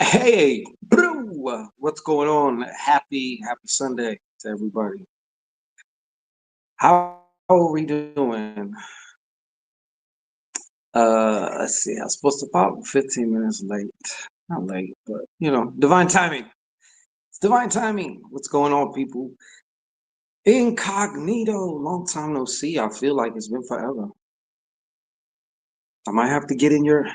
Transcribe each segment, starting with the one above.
Hey, bro, what's going on? Happy Sunday to everybody. How are we doing? Let's see. I was supposed to pop 15 minutes late. Not late, but divine timing. It's divine timing. What's going on, people? Incognito. Long time no see. I feel like it's been forever. I might have to get in your.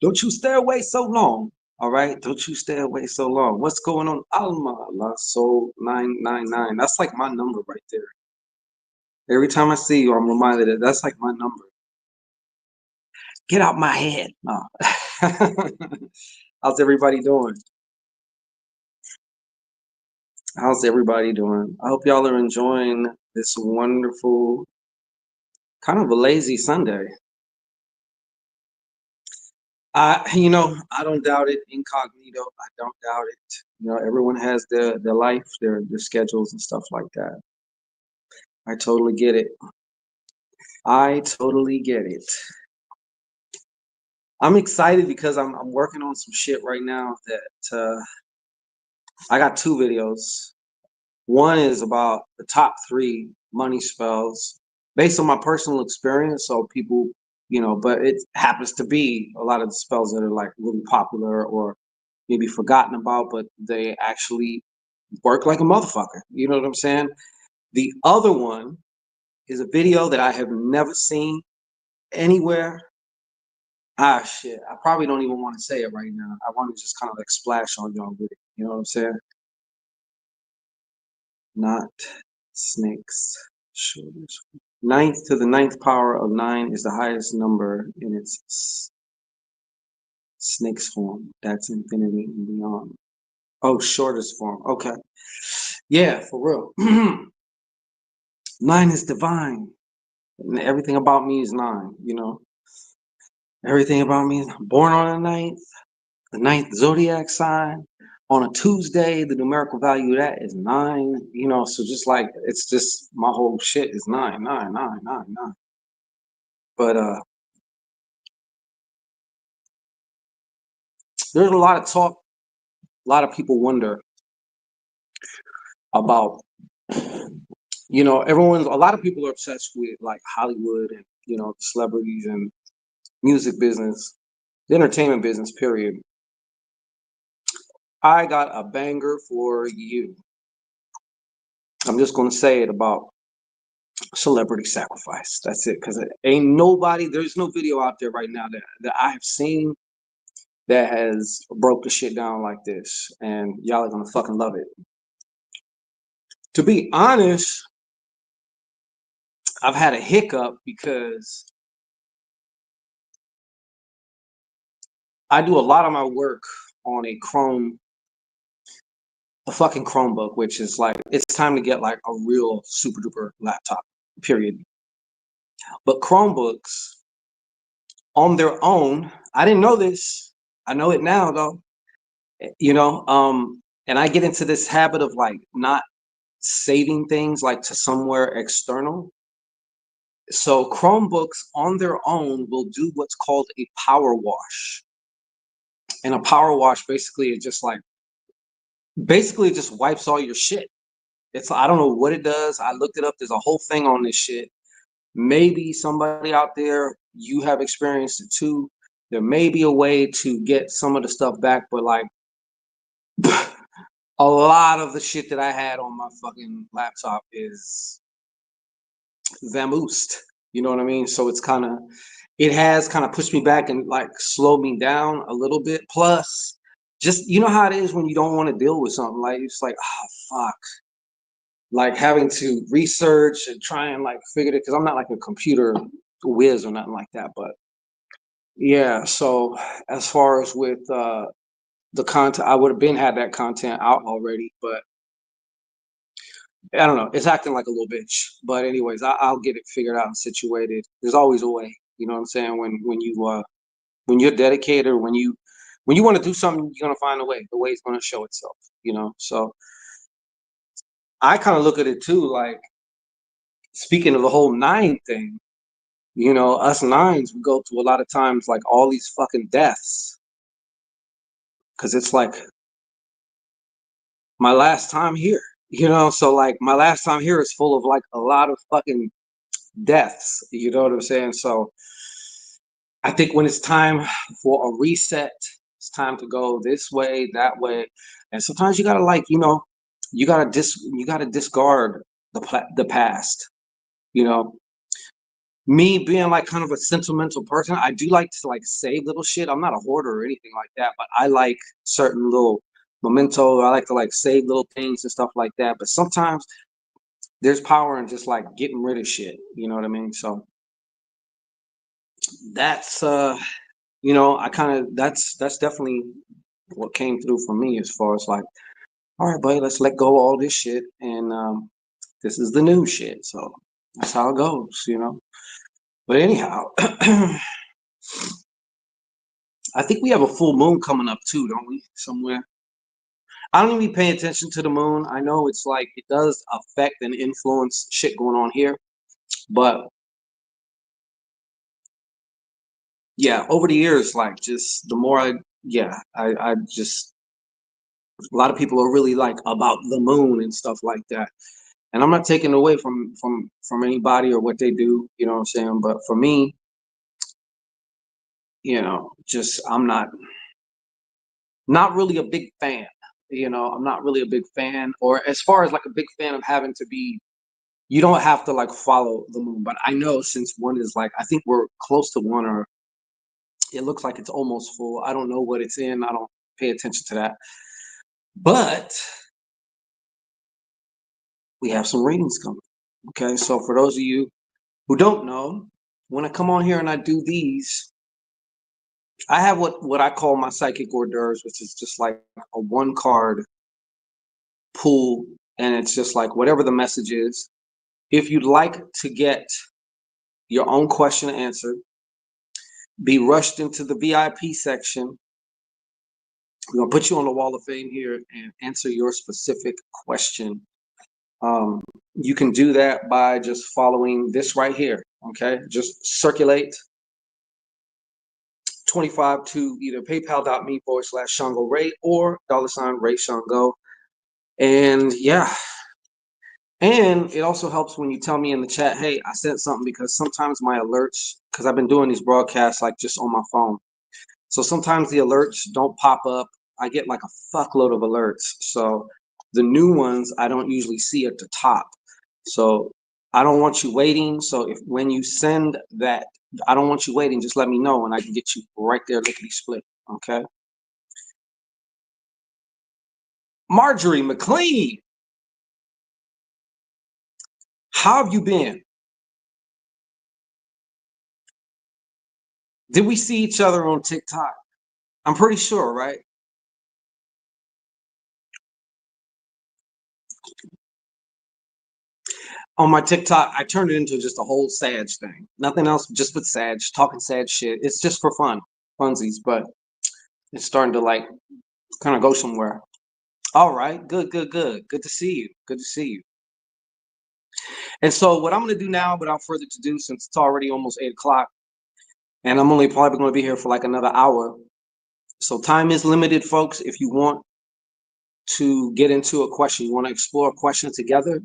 Don't you stay away so long. All right, don't you stay away so long. What's going on? Alma La Soul 999. That's like my number right there. Every time I see you, I'm reminded that that's like my number. Get out my head. No. How's everybody doing? How's everybody doing? I hope y'all are enjoying this wonderful, kind of a lazy Sunday. I don't doubt it. Incognito, I don't doubt it. Everyone has their life, their schedules and stuff like that. I totally get it. I totally get it. I'm excited because I'm working on some shit right now that I got two videos. One is about the top three money spells based on my personal experience. So people, but it happens to be a lot of the spells that are like really popular or maybe forgotten about, but they actually work like a motherfucker. You know what I'm saying? The other one is a video that I have never seen anywhere. Ah, shit. I probably don't even want to say it right now. I want to just kind of like splash on y'all with it. You know what I'm saying? Not snakes. Shoulders. Ninth to the ninth power of nine is the highest number in its snake's form. That's infinity and beyond. Oh, shortest form. Okay. Yeah, for real. Nine is divine. And everything about me is nine. Everything about me is born on the ninth zodiac sign. On a Tuesday, the numerical value of that is nine. So just like it's just my whole shit is nine, nine, nine, nine, nine. But there's a lot of talk, a lot of people wonder about, a lot of people are obsessed with like Hollywood and, celebrities and music business, the entertainment business, period. I got a banger for you. I'm just going to say it about celebrity sacrifice. That's it. Because there's no video out there right now that I have seen that has broke the shit down like this. And y'all are going to fucking love it. To be honest, I've had a hiccup because I do a lot of my work on a fucking Chromebook, which is like, it's time to get like a real super duper laptop, period. But Chromebooks on their own, I didn't know this. I know it now though, and I get into this habit of like not saving things like to somewhere external. So Chromebooks on their own will do what's called a power wash. And a power wash basically it just wipes all your shit. I don't know what it does. I looked it up. There's a whole thing on this shit. Maybe somebody out there, you have experienced it too. There may be a way to get some of the stuff back, but like a lot of the shit that I had on my fucking laptop is vamoosed. You know what I mean? So it has kind of pushed me back and like slowed me down a little bit. Plus, just you know how it is when you don't want to deal with something, like it's like, oh fuck, like having to research and try and like figure it, because I'm not like a computer whiz or nothing like that. But yeah, so as far as with the content, I would have been had that content out already, but I don't know. It's acting like a little bitch. But anyways, I'll get it figured out and situated. There's always a way. You know what I'm saying? When you're dedicated, or when you want to do something, you're gonna find a way. The way is gonna show itself. So I kind of look at it too. Like speaking of the whole nine thing, You know, us nines, we go through a lot of times like all these fucking deaths. Cause it's like my last time here. You know, so like my last time here is full of like a lot of fucking deaths. You know what I'm saying? So I think when it's time for a reset, it's time to go this way, that way, and sometimes you gotta like, you know, you gotta discard the past. You know, me being like kind of a sentimental person, I do like to like save little shit. I'm not a hoarder or anything like that, but I like certain little memento. I like to like save little things and stuff like that. But sometimes there's power in just like getting rid of shit. You know what I mean? So that's you know, I kind of that's definitely what came through for me as far as like, all right, buddy, let's let go of all this shit, and this is the new shit. So that's how it goes, you know. But anyhow, I think we have a full moon coming up too, don't we? Somewhere. I don't even pay attention to the moon. I know it's like it does affect and influence shit going on here, but yeah, over the years, like just the more I just a lot of people are really like about the moon and stuff like that. And I'm not taking away from anybody or what they do, you know what I'm saying? But for me, you know, just I'm not really a big fan. You know, I'm not really a big fan, or as far as like a big fan of having to be, you don't have to like follow the moon. But I know since one is like, I think we're close to one, or it looks like it's almost full. I don't know what it's in. I don't pay attention to that. But we have some readings coming. Okay, so for those of you who don't know, when I come on here and I do these, I have what I call my psychic hors d'oeuvres, which is just like a one card pool, and it's just like whatever the message is. If you'd like to get your own question answered, be rushed into the VIP section. We're gonna put you on the wall of fame here and answer your specific question. You can do that by just following this right here. Okay, just circulate 25 to either paypal.me/Shango Ray or $REISHANGO. And yeah, and it also helps when you tell me in the chat, hey, I said something, because sometimes my alerts, because I've been doing these broadcasts like just on my phone. So sometimes the alerts don't pop up. I get like a fuckload of alerts. So the new ones I don't usually see at the top. So I don't want you waiting. So if when you send that, I don't want you waiting. Just let me know and I can get you right there, lickety split. Okay. Marjorie McLean, how have you been? Did we see each other on TikTok? I'm pretty sure, right? On my TikTok, I turned it into just a whole Sag thing. Nothing else, just with Sag, talking Sag shit. It's just for fun, funsies, but it's starting to like kind of go somewhere. All right, good, good, good. Good to see you. Good to see you. And so, what I'm going to do now, without further ado, since it's already almost 8 o'clock, and I'm only probably going to be here for like another hour. So, time is limited, folks. If you want to get into a question, you want to explore a question together,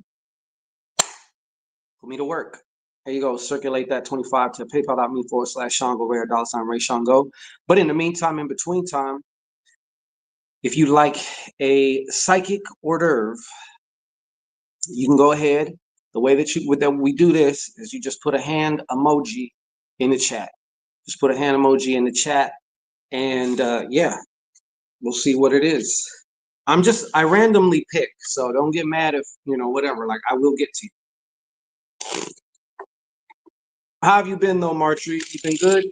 put me to work. There you go. Circulate that 25 to paypal.me/Shango Rare, $REISHANGO. But in the meantime, in between time, if you like a psychic hors d'oeuvre, you can go ahead. The way that we do this is you just put a hand emoji in the chat. Just put a hand emoji in the chat, and yeah, we'll see what it is. I randomly pick, so don't get mad if, you know, whatever. Like, I will get to you. How have you been though, Marjorie? You been good?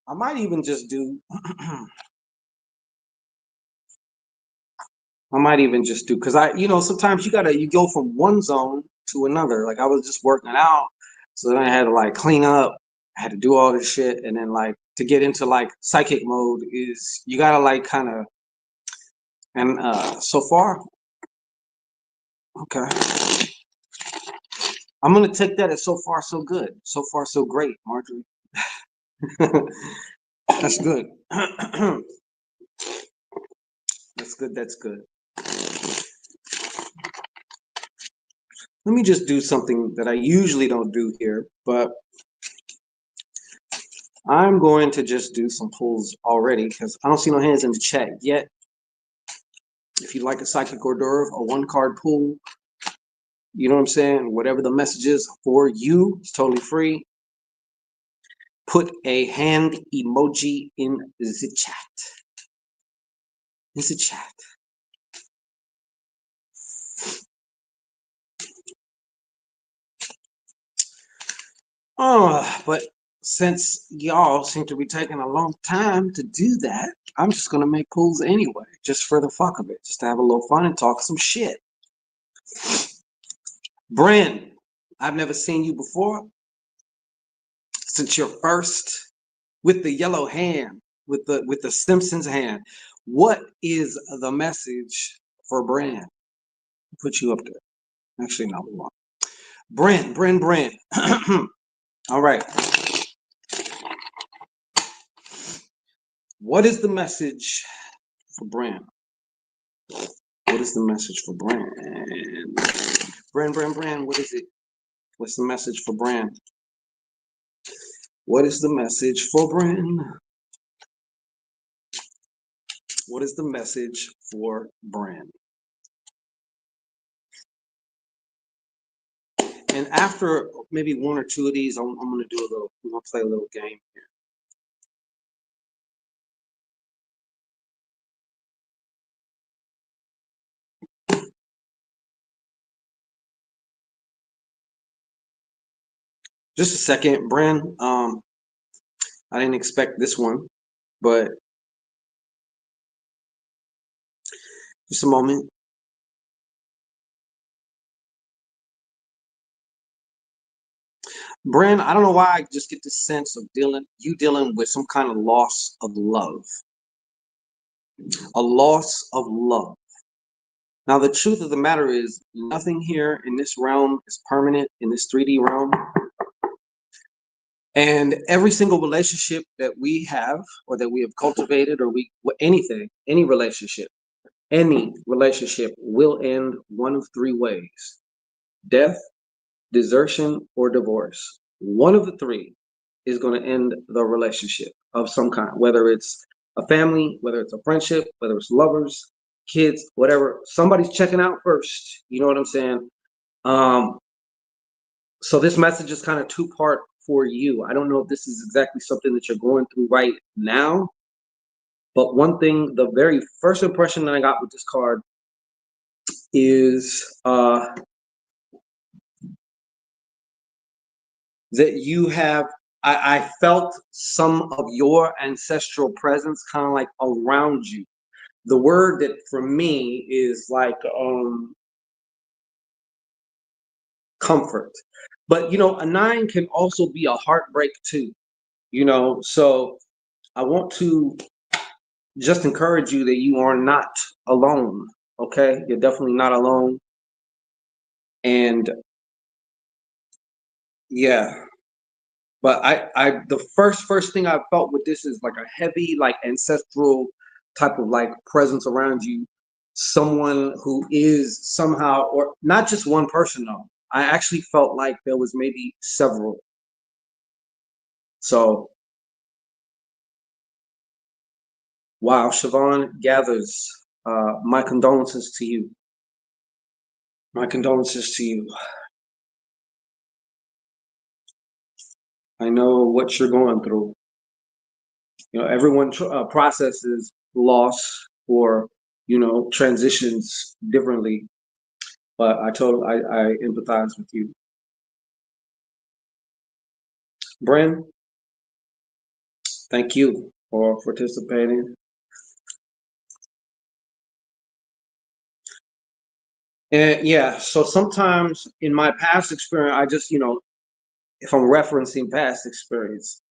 I might even just do. I might even just do, because you know, sometimes you go from one zone to another. Like I was just working out, so then I had to like clean up. I had to do all this shit, and then like to get into like psychic mode is you gotta like kind of And so far, okay. I'm gonna take that as so far so good. So far so great, Marjorie. That's good. That's good. That's good. Let me just do something that I usually don't do here, but I'm going to just do some pulls already because I don't see no hands in the chat yet. If you like a psychic hors d'oeuvre, a one-card pull, you know what I'm saying? Whatever the message is for you, it's totally free. Put a hand emoji in the chat. In the chat. But since y'all seem to be taking a long time to do that, I'm just gonna make pulls anyway, just for the fuck of it, just to have a little fun and talk some shit. Bryn, I've never seen you before. Since you're first with the yellow hand, with the Simpsons hand, what is the message for Bryn? Put you up there. Actually, no, we won't. Bryn. All right. What is the message for Bryn? What is the message for Bryn? Bryn, what is it? What's the message for Bryn? What is the message for Bryn? What is the message for Bryn? And after maybe one or two of these, I'm gonna do a little. We're gonna play a little game here. Just a second, Bryn. I didn't expect this one, but just a moment. Bryn, I don't know why I just get the sense of dealing with some kind of loss of love. A loss of love. Now, the truth of the matter is, nothing here in this realm is permanent, in this 3D realm. And every single relationship that we have, or that we have cultivated, or anything, any relationship will end one of three ways: death, desertion, or divorce. One of the three is going to end the relationship of some kind, whether it's a family, whether it's a friendship, whether it's lovers, kids, whatever. Somebody's checking out first. You know what I'm saying? Um, so this message is kind of two-part for you. I don't know if this is exactly something that you're going through right now, but one thing, the very first impression that I got with this card is that you have, I felt some of your ancestral presence kind of like around you. The word that for me is like comfort. But you know, a 9 can also be a heartbreak too, you know. So I want to just encourage you that you are not alone. Okay, you're definitely not alone. And yeah, but the first thing I felt with this is like a heavy, like ancestral type of like presence around you. Someone who is somehow, or not just one person though. I actually felt like there was maybe several. So wow, Siobhan Gathers, my condolences to you. My condolences to you. I know what you're going through. You know, everyone processes loss or, you know, transitions differently. But I empathize with you. Bren, thank you for participating. And yeah, so sometimes in my past experience, I just, you know, if I'm referencing past experience,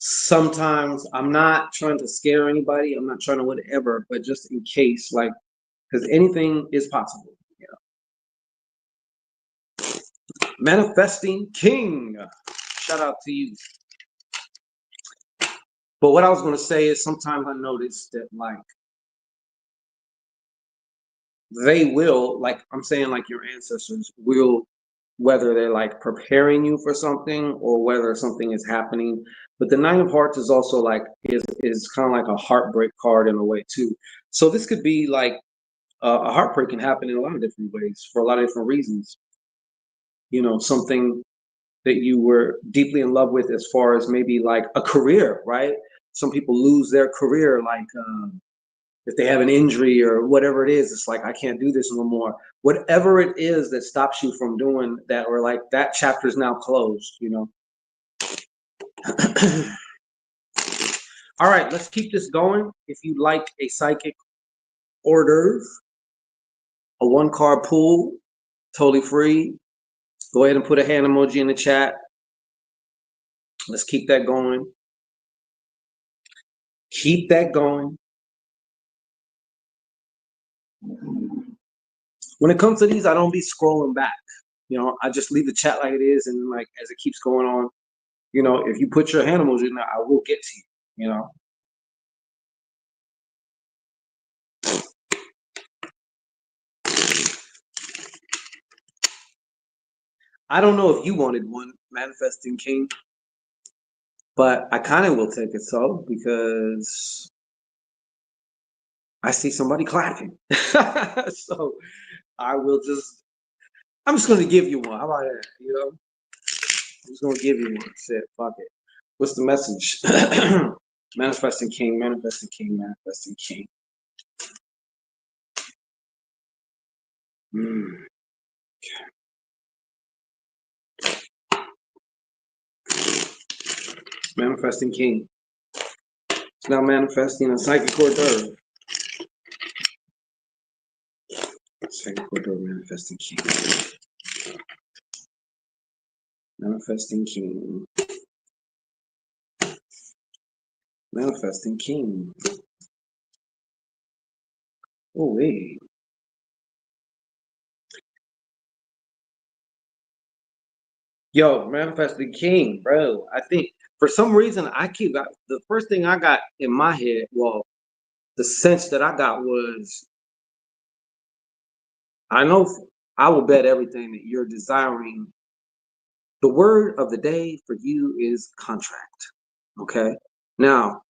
sometimes I'm not trying to scare anybody. I'm not trying to whatever, but just in case, like, because anything is possible. You know? Manifesting King. Shout out to you. But what I was going to say is sometimes I notice that, like, they will, like, I'm saying, like, your ancestors will, whether they're like preparing you for something or whether something is happening. But the Nine of Hearts is also like, is kind of like a heartbreak card in a way too. So this could be like a heartbreak can happen in a lot of different ways for a lot of different reasons. You know, something that you were deeply in love with as far as maybe like a career, right? Some people lose their career, like if they have an injury or whatever it is, it's like, I can't do this no more. Whatever it is that stops you from doing that, or like that chapter is now closed, you know? All right, let's keep this going. If you like a psychic hors d'oeuvre, a one card pool, totally free, go ahead and put a hand emoji in the chat. Let's keep that going. Keep that going. When it comes to these, I don't be scrolling back. You know, I just leave the chat like it is, and like as it keeps going on, you know, if you put your hand emoji in there, I will get to you, you know. I don't know if you wanted one, Manifesting King, but I kind of will take it so because I see somebody clapping. So I'm just going to give you one. How about that? You know, I'm just going to give you one. Shit, fuck it. What's the message? Manifesting King, Manifesting King, Manifesting King. Mm. Manifesting King. It's now manifesting a psychic hors d'oeuvre. Psychic hors d'oeuvre, Manifesting King. Manifesting King. Manifesting King. Oh, wait. Yo, Manifesting King, bro. I think for some reason the first thing I got in my head, well, the sense that I got was I know I will bet everything that you're desiring. The word of the day for you is contract. Okay. Now,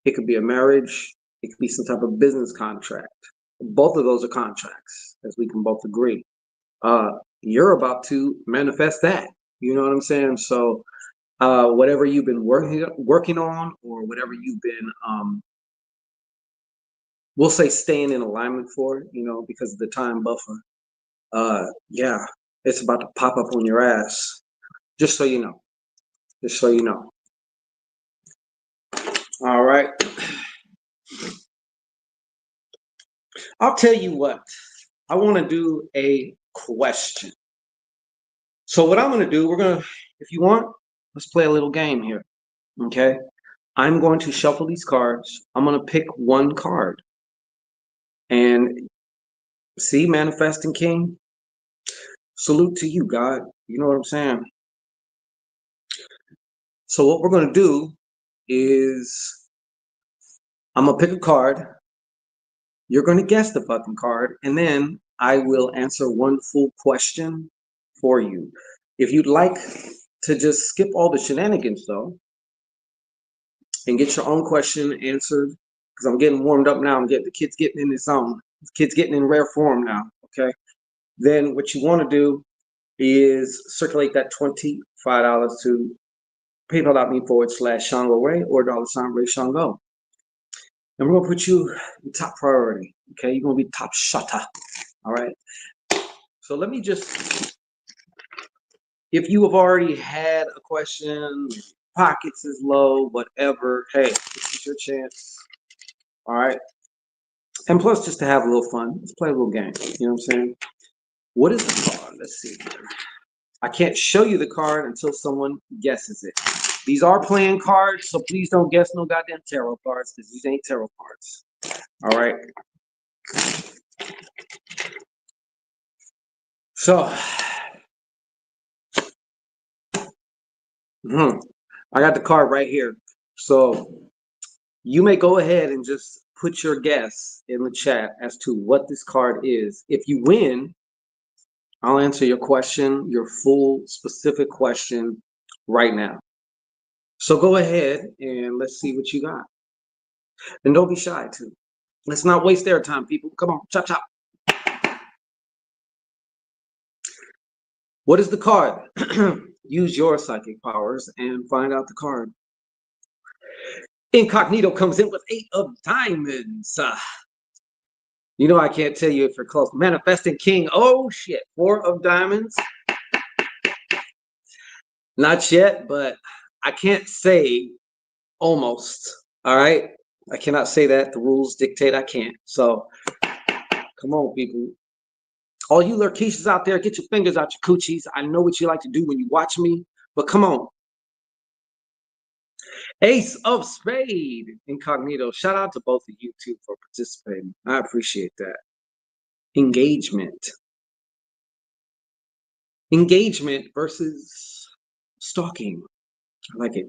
it could be a marriage, it could be some type of business contract. Both of those are contracts, as we can both agree. You're about to manifest that. You know what I'm saying? So whatever you've been working on, or whatever you've been we'll say staying in alignment for, you know, because of the time buffer. Yeah, it's about to pop up on your ass. Just so you know. Just so you know. All right. I'll tell you what. I want to do a question. So what I'm going to do, if you want, let's play a little game here. Okay. I'm going to shuffle these cards. I'm going to pick one card. And see, Manifesting King, salute to you, God. You know what I'm saying? So what we're going to do is I'm going to pick a card. You're going to guess the fucking card. And then I will answer one full question for you. If you'd like to just skip all the shenanigans, though, and get your own question answered, because I'm getting warmed up now. The kids getting in the zone. The kids getting in rare form now. Okay. Then what you want to do is circulate that $25 to PayPal.me/Shango Ray or $REISHANGO. And we're gonna put you in top priority. Okay, you're gonna be top shutter. All right. So let me just, if you have already had a question, pockets is low, whatever, hey, this is your chance. All right. And plus, just to have a little fun, let's play a little game. You know what I'm saying? What is the card? Let's see here. I can't show you the card until someone guesses it. These are playing cards, so please don't guess no goddamn tarot cards, because these ain't tarot cards. All right. So, I got the card right here. So you may go ahead and just put your guess in the chat as to what this card is. If you win, I'll answer your question, your full specific question right now. So go ahead and let's see what you got. And don't be shy too. Let's not waste their time, people. Come on, chop chop. What is the card? Use your psychic powers and find out the card. Incognito comes in with 8 of diamonds. You know I can't tell you if you're close. Manifesting King. Oh shit. 4 of diamonds. Not yet, but I can't say almost. All right. I cannot say that. The rules dictate I can't. So come on, people. All you lurkeeshas out there, get your fingers out your coochies. I know what you like to do when you watch me, but come on. Ace of Spade, Incognito. Shout out to both of you two for participating. I appreciate that. Engagement. Engagement versus stalking. I like it.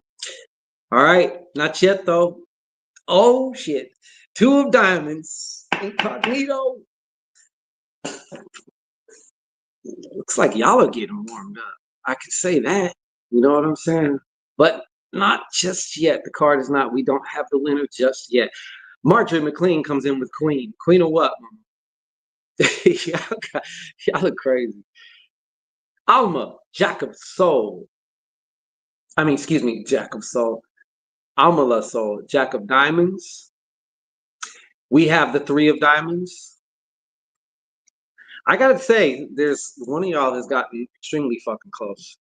All right, not yet though. Oh shit. 2 of diamonds. Incognito. Looks like y'all are getting warmed up. I could say that. You know what I'm saying? But not just yet. The card is not. We don't have the winner just yet. Marjorie McLean comes in with Queen. Queen of what? y'all look crazy. Alma, Jack of Soul. I mean, excuse me, Jack of Soul. Alma La Soul, Jack of Diamonds. We have the 3 of diamonds. I gotta say, there's one of y'all has gotten extremely fucking close.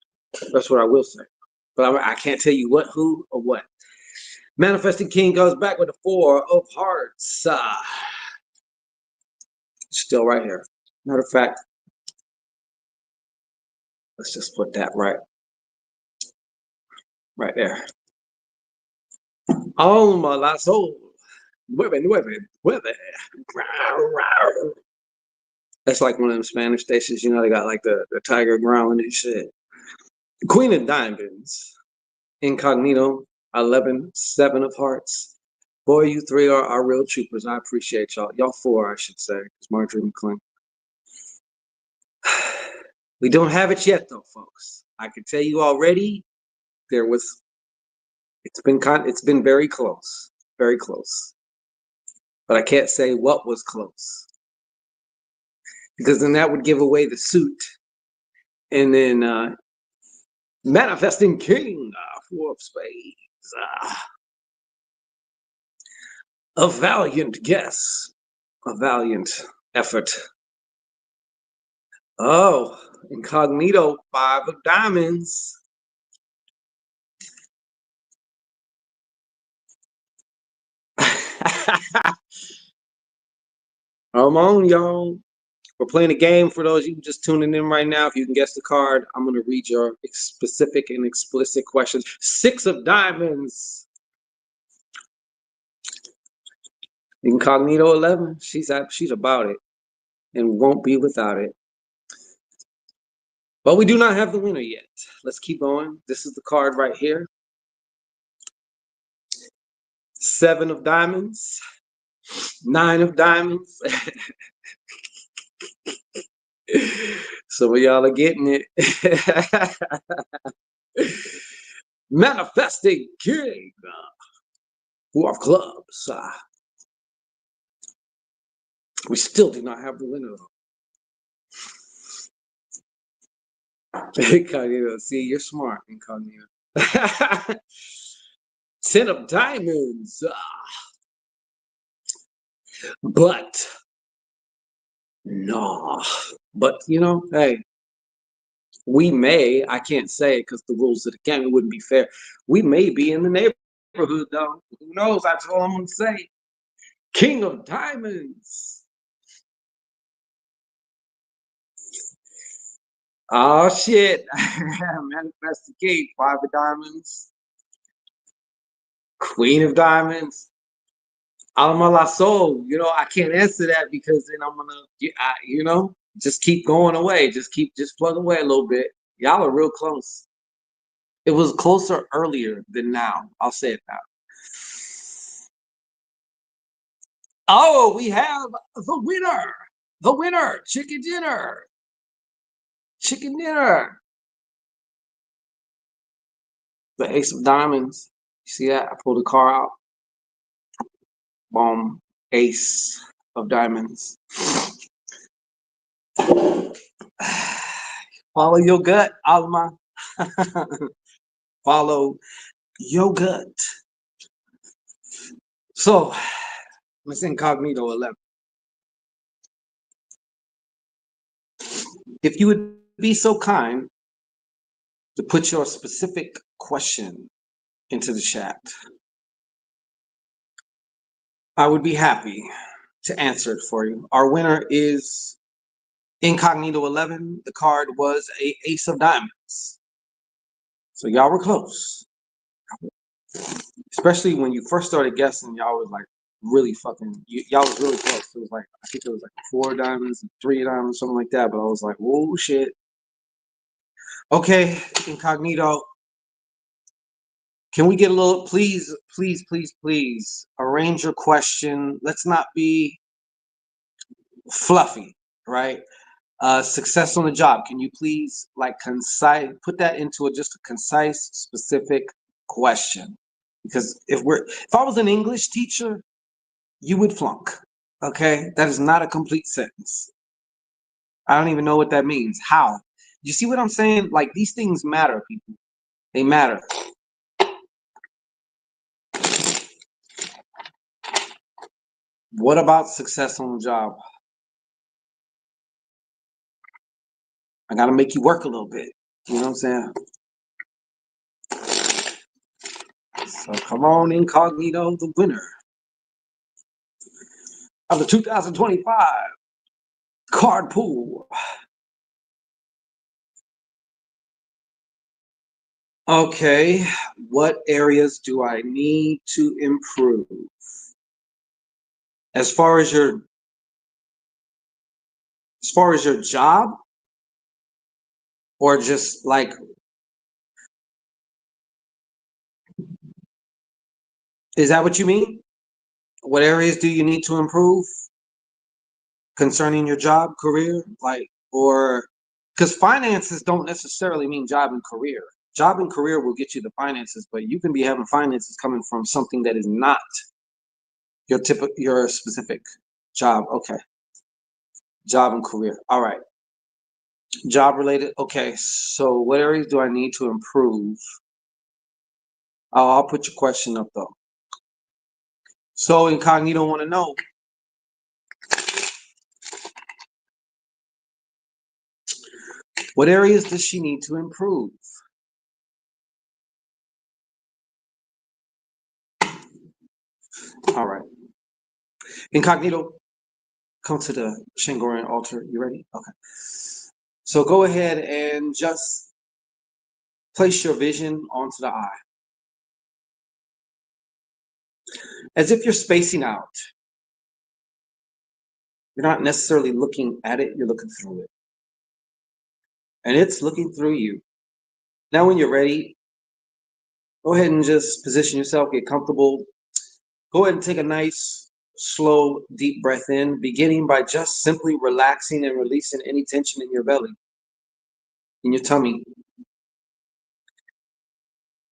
That's what I will say. But I can't tell you what, who, or what. Manifesting King goes back with a 4 of hearts. Still right here. Matter of fact, let's just put that right there. Alma La Soul. Mueve, mueve, mueve. That's like one of them Spanish stations, you know, they got like the tiger growling and shit. Queen of Diamonds. Incognito. 11, 7 of hearts. Boy, you 3 are real troopers. I appreciate y'all. Y'all 4, I should say. It's Marjorie McLean. We don't have it yet, though, folks. I can tell you already. It's been very close, very close. But I can't say what was close because then that would give away the suit. And then Manifesting King, 4 of Spades. A valiant guess, a valiant effort. Oh, Incognito, 5 of diamonds. Come on, y'all. We're playing a game for those of you just tuning in right now. If you can guess the card, I'm going to read your specific and explicit questions. 6 of diamonds. Incognito 11. She's about it and won't be without it. But we do not have the winner yet. Let's keep going. This is the card right here. 7 of diamonds. 9 of diamonds. Some of y'all are getting it. Manifesting King. 4 of clubs. We still do not have the winner. Incognito. See, you're smart, Incognito. 10 of diamonds. But no. But you know, hey, I can't say it because the rules of the game, it wouldn't be fair. We may be in the neighborhood though. Who knows? That's all I'm gonna say. King of diamonds. Oh shit. Manifest the king, 5 of diamonds. Queen of Diamonds. Alma la Soul. You know, I can't answer that because then I'm gonna, you know, just keep going away. Just plug away a little bit. Y'all are real close. It was closer earlier than now. I'll say it now. Oh, we have the winner. The winner. Chicken dinner. Chicken dinner. The Ace of Diamonds. You see that? I pulled the car out. Boom. Ace of Diamonds. Follow your gut, Alma. Follow your gut. So, Miss Incognito 11. If you would be so kind to put your specific question into the chat, I would be happy to answer it for you. Our winner is Incognito 11. The card was a Ace of Diamonds. So y'all were close. Especially when you first started guessing, y'all was like really fucking, y'all was really close. It was like, I think it was like 4 diamonds, 3 diamonds, something like that. But I was like, whoa, shit. Okay, Incognito. Can we get a little, please, arrange your question. Let's not be fluffy, right? Success on the job. Can you please like concise, put that into just a concise, specific question? Because if I was an English teacher, you would flunk. Okay, that is not a complete sentence. I don't even know what that means. How? You see what I'm saying? Like these things matter, people. They matter. What about success on the job? I got to make you work a little bit. You know what I'm saying? So come on, Incognito, the winner of the 2025 card pool. Okay, what areas do I need to improve? As far as your job, or just like, is that what you mean? What areas do you need to improve concerning your job, career, like, or because finances don't necessarily mean job and career. Job and career will get you the finances, but you can be having finances coming from something that is not your specific job. Okay, job and career. All right, job related. Okay, so what areas do I need to improve? I'll put your question up though. So Incognito want to know, what areas does she need to improve? All right, Incognito, come to the Shangorian altar. You ready? Okay. So go ahead and just place your vision onto the eye. As if you're spacing out. You're not necessarily looking at it, you're looking through it. And it's looking through you. Now when you're ready, go ahead and just position yourself, get comfortable. Go ahead and take a nice, slow, deep breath in, beginning by just simply relaxing and releasing any tension in your belly, in your tummy.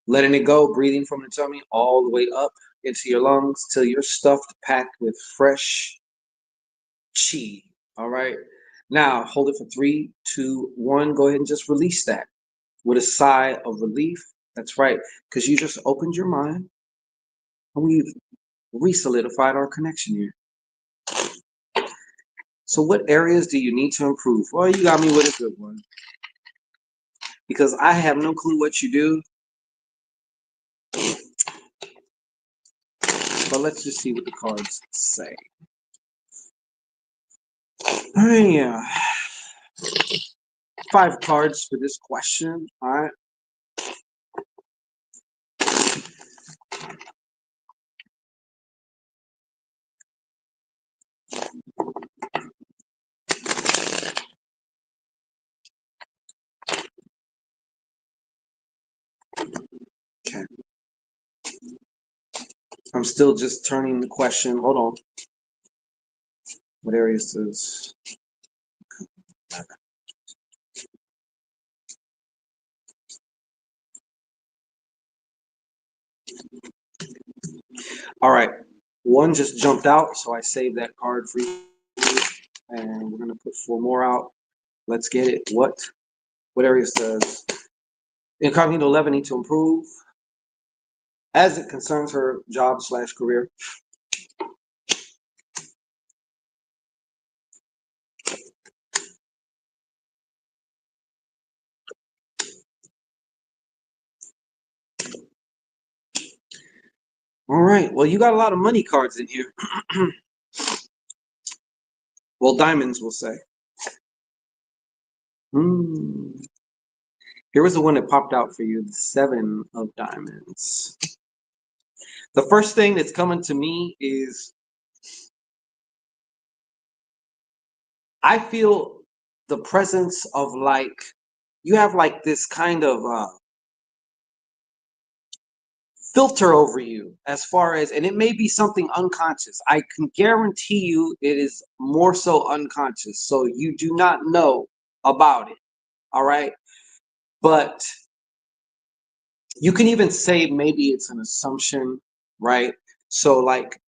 Letting it go, breathing from the tummy all the way up into your lungs till you're stuffed, packed with fresh chi. All right. Now hold it for 3, 2, 1. Go ahead and just release that with a sigh of relief. That's right, because you just opened your mind and we've re-solidified our connection here. So what areas do you need to improve? Well, you got me with a good one. Because I have no clue what you do. But let's just see what the cards say. All right, yeah. 5 cards for this question. All right. I'm still just turning the question. Hold on. What areas does... All right. One just jumped out, so I saved that card for you. And we're going to put 4 more out. Let's get it. What areas does Incognito 11 need to improve as it concerns her job/career? All right. Well, you got a lot of money cards in here. Well, diamonds, we'll say. Here was the one that popped out for you, the 7 of diamonds. The first thing that's coming to me is I feel the presence of, like, you have like this kind of filter over you as far as, and it may be something unconscious. I can guarantee you it is more so unconscious. So you do not know about it. All right. But you can even say maybe it's an assumption, right? So, like,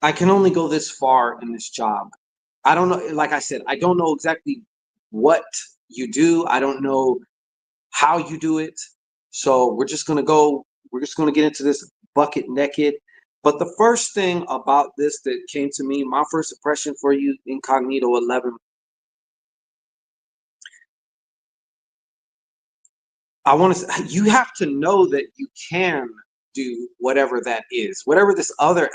I can only go this far in this job. I don't know. Like I said, I don't know exactly what you do. I don't know how you do it. So we're just going to get into this bucket naked. But the first thing about this that came to me, my first impression for you, Incognito 11, I want to say, you have to know that you can do whatever that is, whatever this other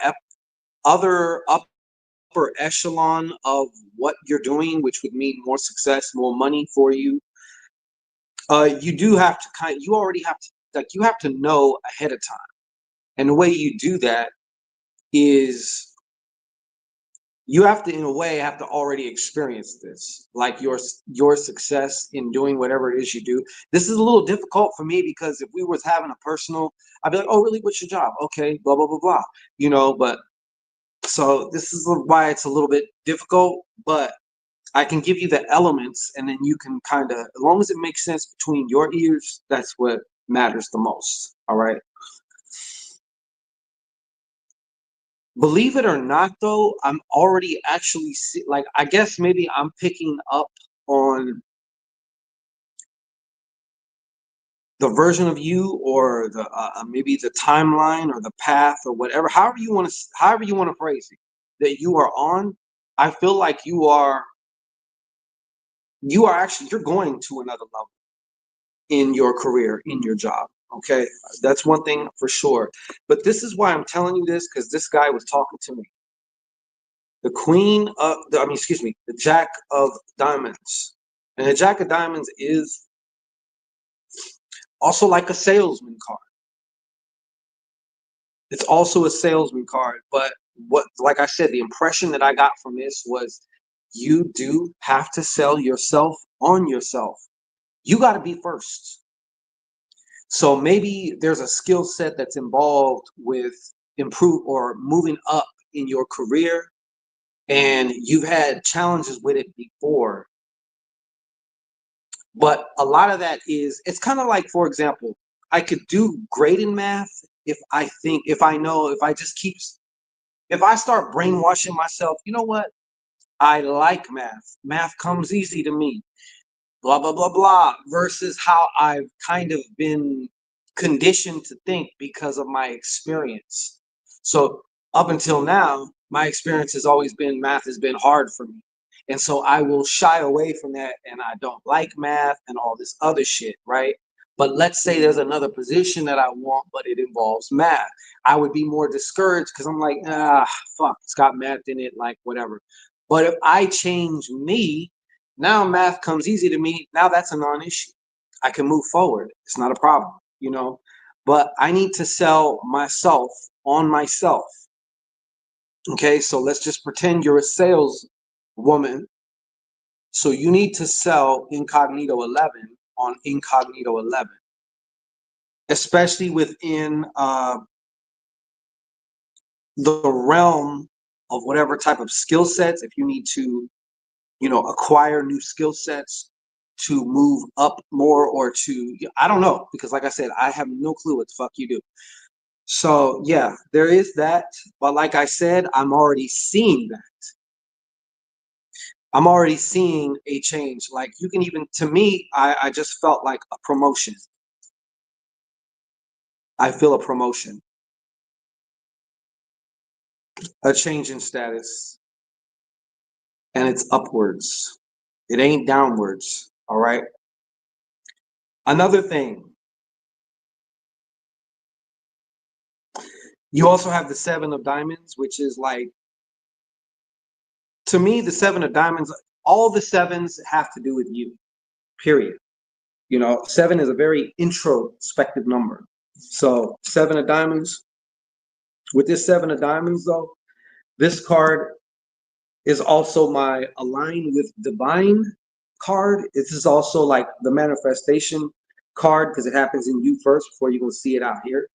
upper echelon of what you're doing, which would mean more success, more money for you. You do have to you already have to, like, you have to know ahead of time. And the way you do that is you have to, in a way, have to already experience this, like your success in doing whatever it is you do. This is a little difficult for me because if we was having a personal, I'd be like, oh, really? What's your job? Okay, blah, blah, blah, blah, but so this is why it's a little bit difficult, but I can give you the elements and then you can kind of, as long as it makes sense between your ears, that's what matters the most. All right. Believe it or not, though, I'm already actually like, I guess maybe I'm picking up on the version of you, or the maybe the timeline or the path or whatever, however you want to phrase it, that you are on. I feel like you're going to another level in your career, in your job. Okay, that's one thing for sure. But this is why I'm telling you this, because this guy was talking to me. The queen of, excuse me, the jack of diamonds. And the jack of diamonds is also like a salesman card. It's also a salesman card. But like I said, the impression that I got from this was you do have to sell yourself on yourself. You got to be first. So maybe there's a skill set that's involved with improve or moving up in your career, and you've had challenges with it before. But a lot of that is, it's kind of like, for example, I could do great in math if I start brainwashing myself, you know what? I like math. Math comes easy to me. Blah, blah, blah, blah, versus how I've kind of been conditioned to think because of my experience. So up until now, my experience has always been math has been hard for me. And so I will shy away from that, and I don't like math and all this other shit, right? But let's say there's another position that I want, but it involves math. I would be more discouraged because I'm like, fuck, it's got math in it, like whatever. But if I change me, now math comes easy to me. Now that's a non-issue. I can move forward. It's not a problem. But I need to sell myself on myself. Okay, so let's just pretend you're a sales woman. So you need to sell Incognito 11 on Incognito 11, especially within the realm of whatever type of skill sets, if you need to, acquire new skill sets to move up more or to, I don't know, because like I said, I have no clue what the fuck you do. So yeah, there is that. But like I said, I'm already seeing that. I'm already seeing a change. Like you can even, to me, I just felt like a promotion. I feel a promotion, a change in status, and it's upwards. It ain't downwards. All right. Another thing, you also have the seven of diamonds, which is like, to me, the seven of diamonds, all the sevens have to do with you, period. Seven is a very introspective number. So, seven of diamonds, with this seven of diamonds, though, this card is also my align with divine card. This is also like the manifestation card because it happens in you first before you can see it out here.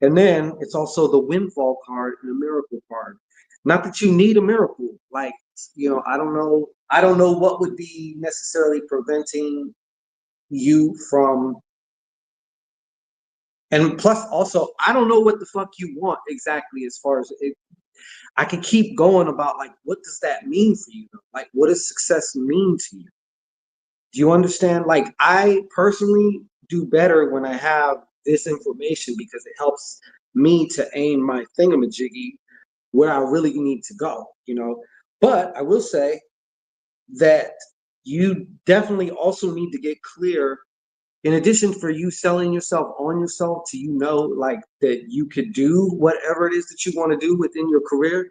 And then it's also the windfall card and a miracle card. Not that you need a miracle. Like, I don't know. I don't know what would be necessarily preventing you from. And plus, also, I don't know what the fuck you want exactly as far as it. I can keep going about like, what does that mean for you? Like, what does success mean to you? Do you understand? Like, I personally do better when I have this information because it helps me to aim my thingamajiggy where I really need to go. But I will say that you definitely also need to get clear. In addition for you selling yourself on yourself to like that you could do whatever it is that you want to do within your career,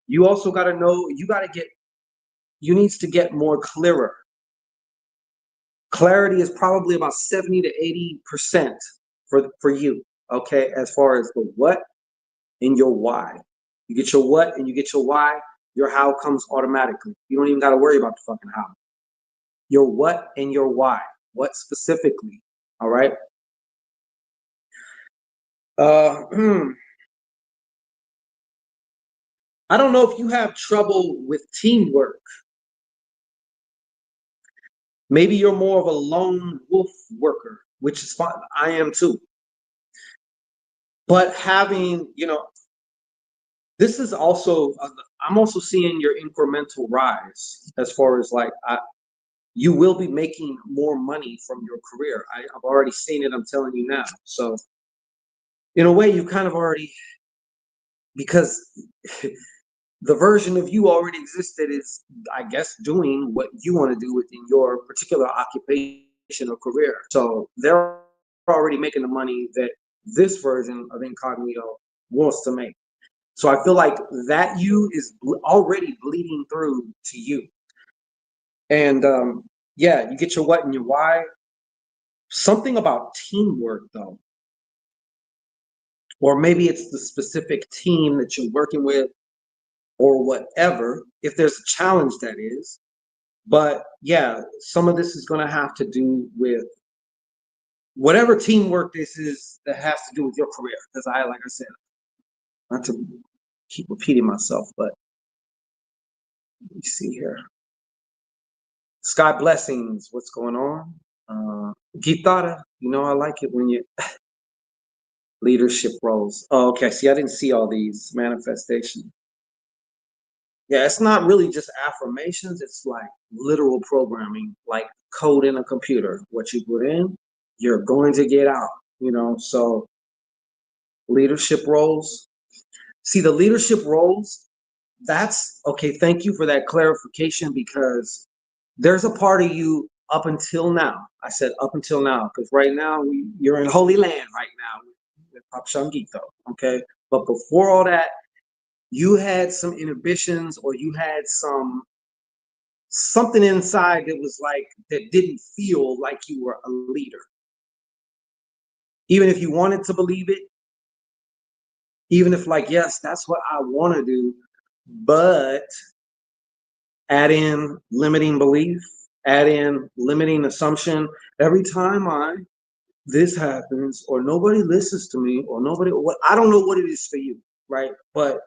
you also got to know you needs to get more clearer. Clarity is probably about 70 to 80% for you, okay, as far as the what and your why. You get your what and you get your why, your how comes automatically. You don't even got to worry about the fucking how. Your what and your why. What specifically? All right. Uh, I don't know if you have trouble with teamwork. Maybe you're more of a lone wolf worker, which is fine. I am too. But this is also, I'm also seeing your incremental rise as far as like, you will be making more money from your career. I've already seen it. I'm telling you now. So in a way, you kind of already, because the version of you already existed is, I guess, doing what you want to do within your particular occupation or career. So they're already making the money that this version of incognito wants to make. So I feel like that you is already bleeding through to you. And yeah, you get your what and your why. Something about teamwork, though, or maybe it's the specific team that you're working with or whatever, if there's a challenge that is. But yeah, some of this is going to have to do with whatever teamwork this is that has to do with your career. Because like I said, not to keep repeating myself, but let me see here. Sky Blessings, what's going on? Gitara, I like it when you leadership roles. Oh, okay. See, I didn't see all these manifestations. Yeah, it's not really just affirmations. It's like literal programming, like code in a computer. What you put in, you're going to get out. So leadership roles. See, the leadership roles, that's okay. Thank you for that clarification because there's a part of you up until now. I said up until now because right now you're in Holy Land right now with Papshangito, okay? But before all that, you had some inhibitions or you had something inside that was like that didn't feel like you were a leader. Even if you wanted to believe it, even if like, yes, that's what I want to do, but add in limiting belief, add in limiting assumption. Every time this happens or nobody listens to me or nobody, what I don't know what it is for you, right? But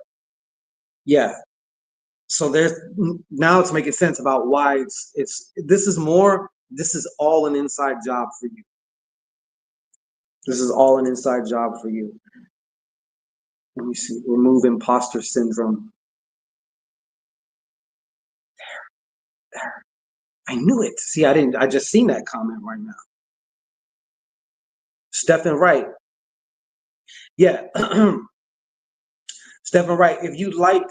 Yeah. So there's now it's making sense about why this is more, this is all an inside job for you. This is all an inside job for you. Let me see. Remove imposter syndrome. There. I knew it. See, I just seen that comment right now. Stephen Wright. Yeah. Stephen Wright, if you like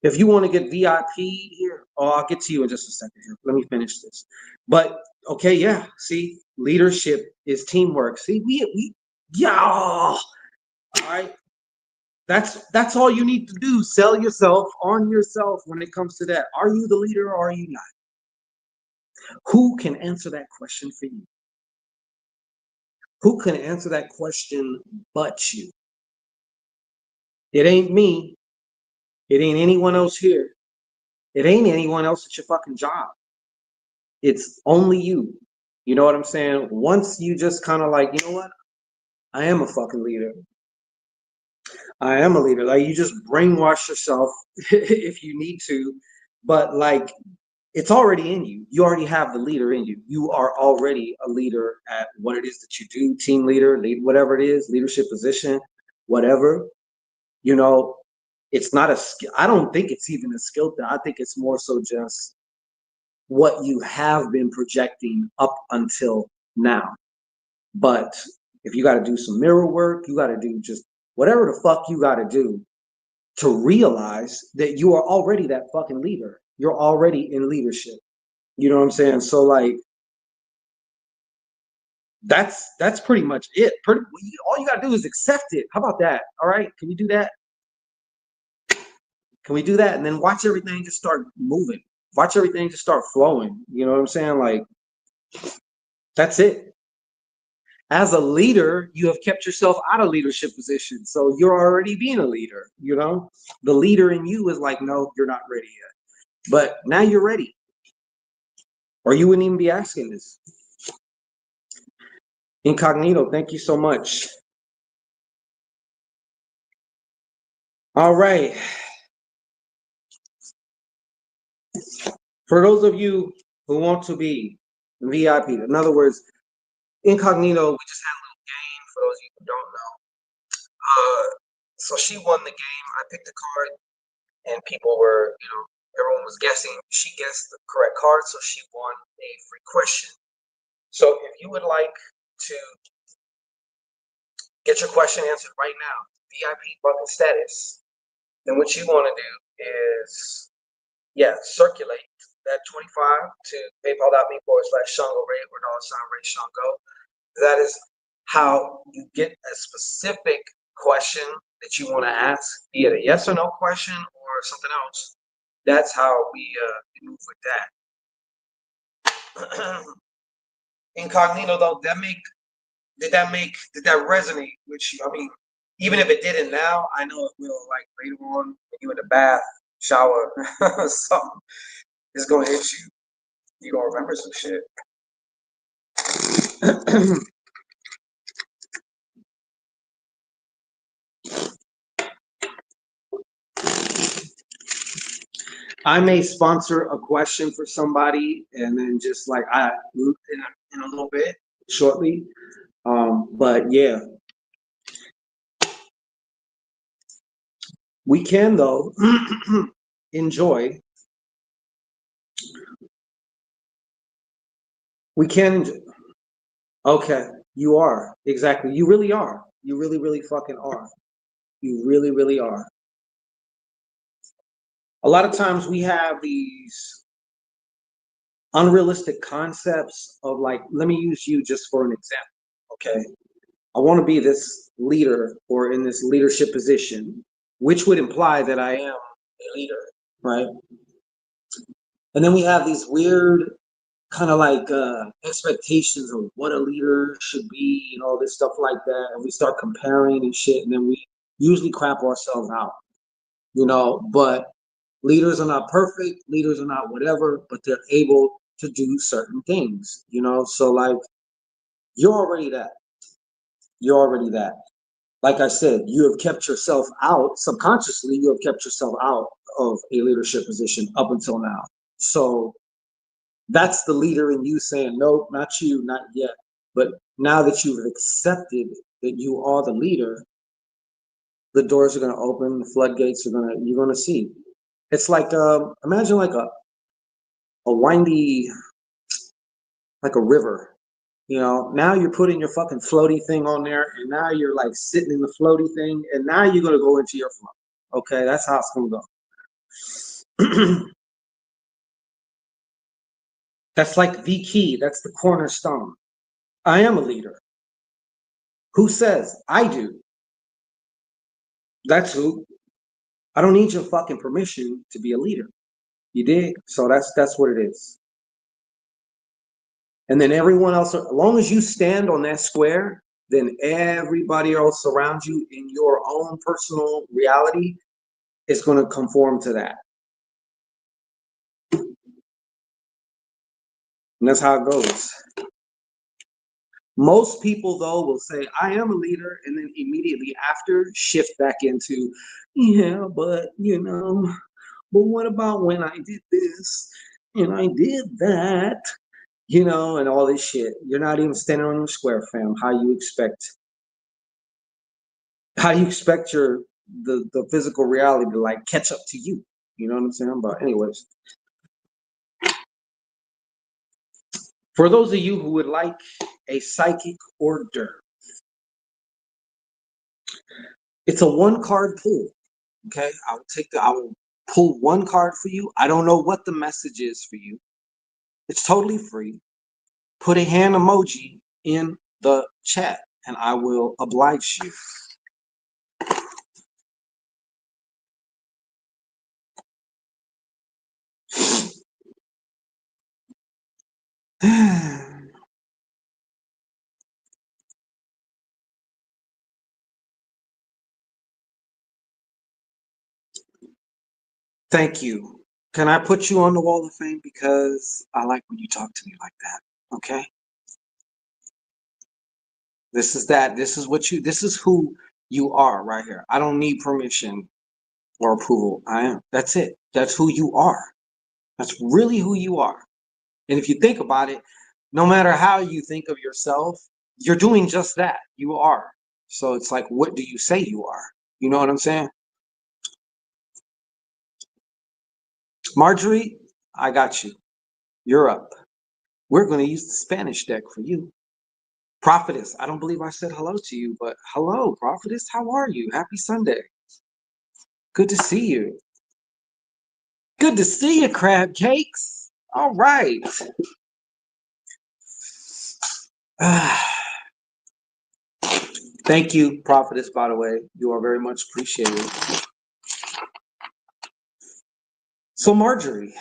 if you want to get VIP here, oh, I'll get to you in just a second here. Let me finish this. But okay, yeah. See, leadership is teamwork. See, we yeah. All right. That's all you need to do. Sell yourself on yourself when it comes to that. Are you the leader or are you not? Who can answer that question for you? Who can answer that question but you? It ain't me. It ain't anyone else here. It ain't anyone else at your fucking job. It's only you. You know what I'm saying? Once you just kind of like, you know what? I am a fucking leader. I am a leader. Like you just brainwash yourself if you need to, but like it's already in you. You already have the leader in you. You are already a leader at what it is that you do, team leader, lead, whatever it is, leadership position, whatever. You know, it's not a skill. I don't think it's even a skill thing. I think it's more so just what you have been projecting up until now. But if you got to do some mirror work, you got to do just whatever the fuck you got to do to realize that you are already that fucking leader. You're already in leadership. You know what I'm saying? So like that's pretty much it. All you got to do is accept it. How about that? All right? Can we do that? Can we do that? And then watch everything just start moving. Watch everything just start flowing. You know what I'm saying? Like that's it. As a leader, you have kept yourself out of leadership position. So you're already being a leader, you know? The leader in you is like, no, you're not ready yet. But now you're ready. Or you wouldn't even be asking this. Incognito, thank you so much. All right. For those of you who want to be VIP, in other words, Incognito, we just had a little game for those of you who don't know. So she won the game. I picked a card, and people were, everyone was guessing. She guessed the correct card, so she won a free question. So if you would like to get your question answered right now, VIP bucket status, then what you want to do is, circulate that 25 to paypal.me/Shango Ray or $Ray Shango. That is how you get a specific question that you want to ask, be it a yes or no question or something else. That's how we move with that. Incognito though, did that resonate with you? I mean, even if it didn't now, I know it will like later on when you in the bath, shower, something is gonna hit you. You gonna remember some shit. I may sponsor a question for somebody, and then just like in a little bit, shortly. But yeah, we can though enjoy. We can enjoy. Okay, you are exactly. You really are. You really, really fucking are. You really, really are. A lot of times we have these unrealistic concepts of like, let me use you just for an example. Okay. I want to be this leader or in this leadership position, which would imply that I am a leader, right? And then we have these weird kind of like expectations of what a leader should be and all this stuff like that. And we start comparing and shit, and then we usually crap ourselves out, but leaders are not perfect, leaders are not whatever, but they're able to do certain things. So like you're already that. You're already that. like I said, you have kept yourself out subconsciously. You have kept yourself out of a leadership position up until now. So that's the leader in you saying, nope, not you, not yet. But now that you've accepted that you are the leader, the doors are going to open, the floodgates are going to, you're going to see. It's like, imagine like a windy, like a river. You know, now you're putting your fucking floaty thing on there, and now you're like sitting in the floaty thing, and now you're going to go into your flow. Okay, that's how it's going to go. That's like the key. That's the cornerstone. I am a leader. Who says? I do. That's who. I don't need your fucking permission to be a leader. You dig? So that's what it is. And then everyone else, as long as you stand on that square, then everybody else around you in your own personal reality is going to conform to that. And that's how it goes. Most people, though, will say, I am a leader, and then immediately after shift back into, yeah, but, but what about when I did this and I did that, and all this shit. You're not even standing on your square, fam. How you expect the physical reality to like catch up to you? You know what I'm saying? But anyways, for those of you who would like a psychic hors d'oeuvre, it's a one card pull. Okay, I will pull one card for you. I don't know what the message is for you. It's totally free. Put a hand emoji in the chat and I will oblige you. Thank you. Can I put you on the wall of fame? Because I like when you talk to me like that. Okay? This is that. This is who you are right here. I don't need permission or approval. I am. That's it. That's who you are. That's really who you are. And if you think about it, no matter how you think of yourself, you're doing just that. You are. So it's like, what do you say you are? You know what I'm saying? Marjorie, I got you. You're up. We're going to use the Spanish deck for you. Prophetess, I don't believe I said hello to you, but hello, Prophetess. How are you? Happy Sunday. Good to see you. Good to see you, crab cakes. All right. Thank you, Prophetess, by the way. You are very much appreciated. So, Marjorie,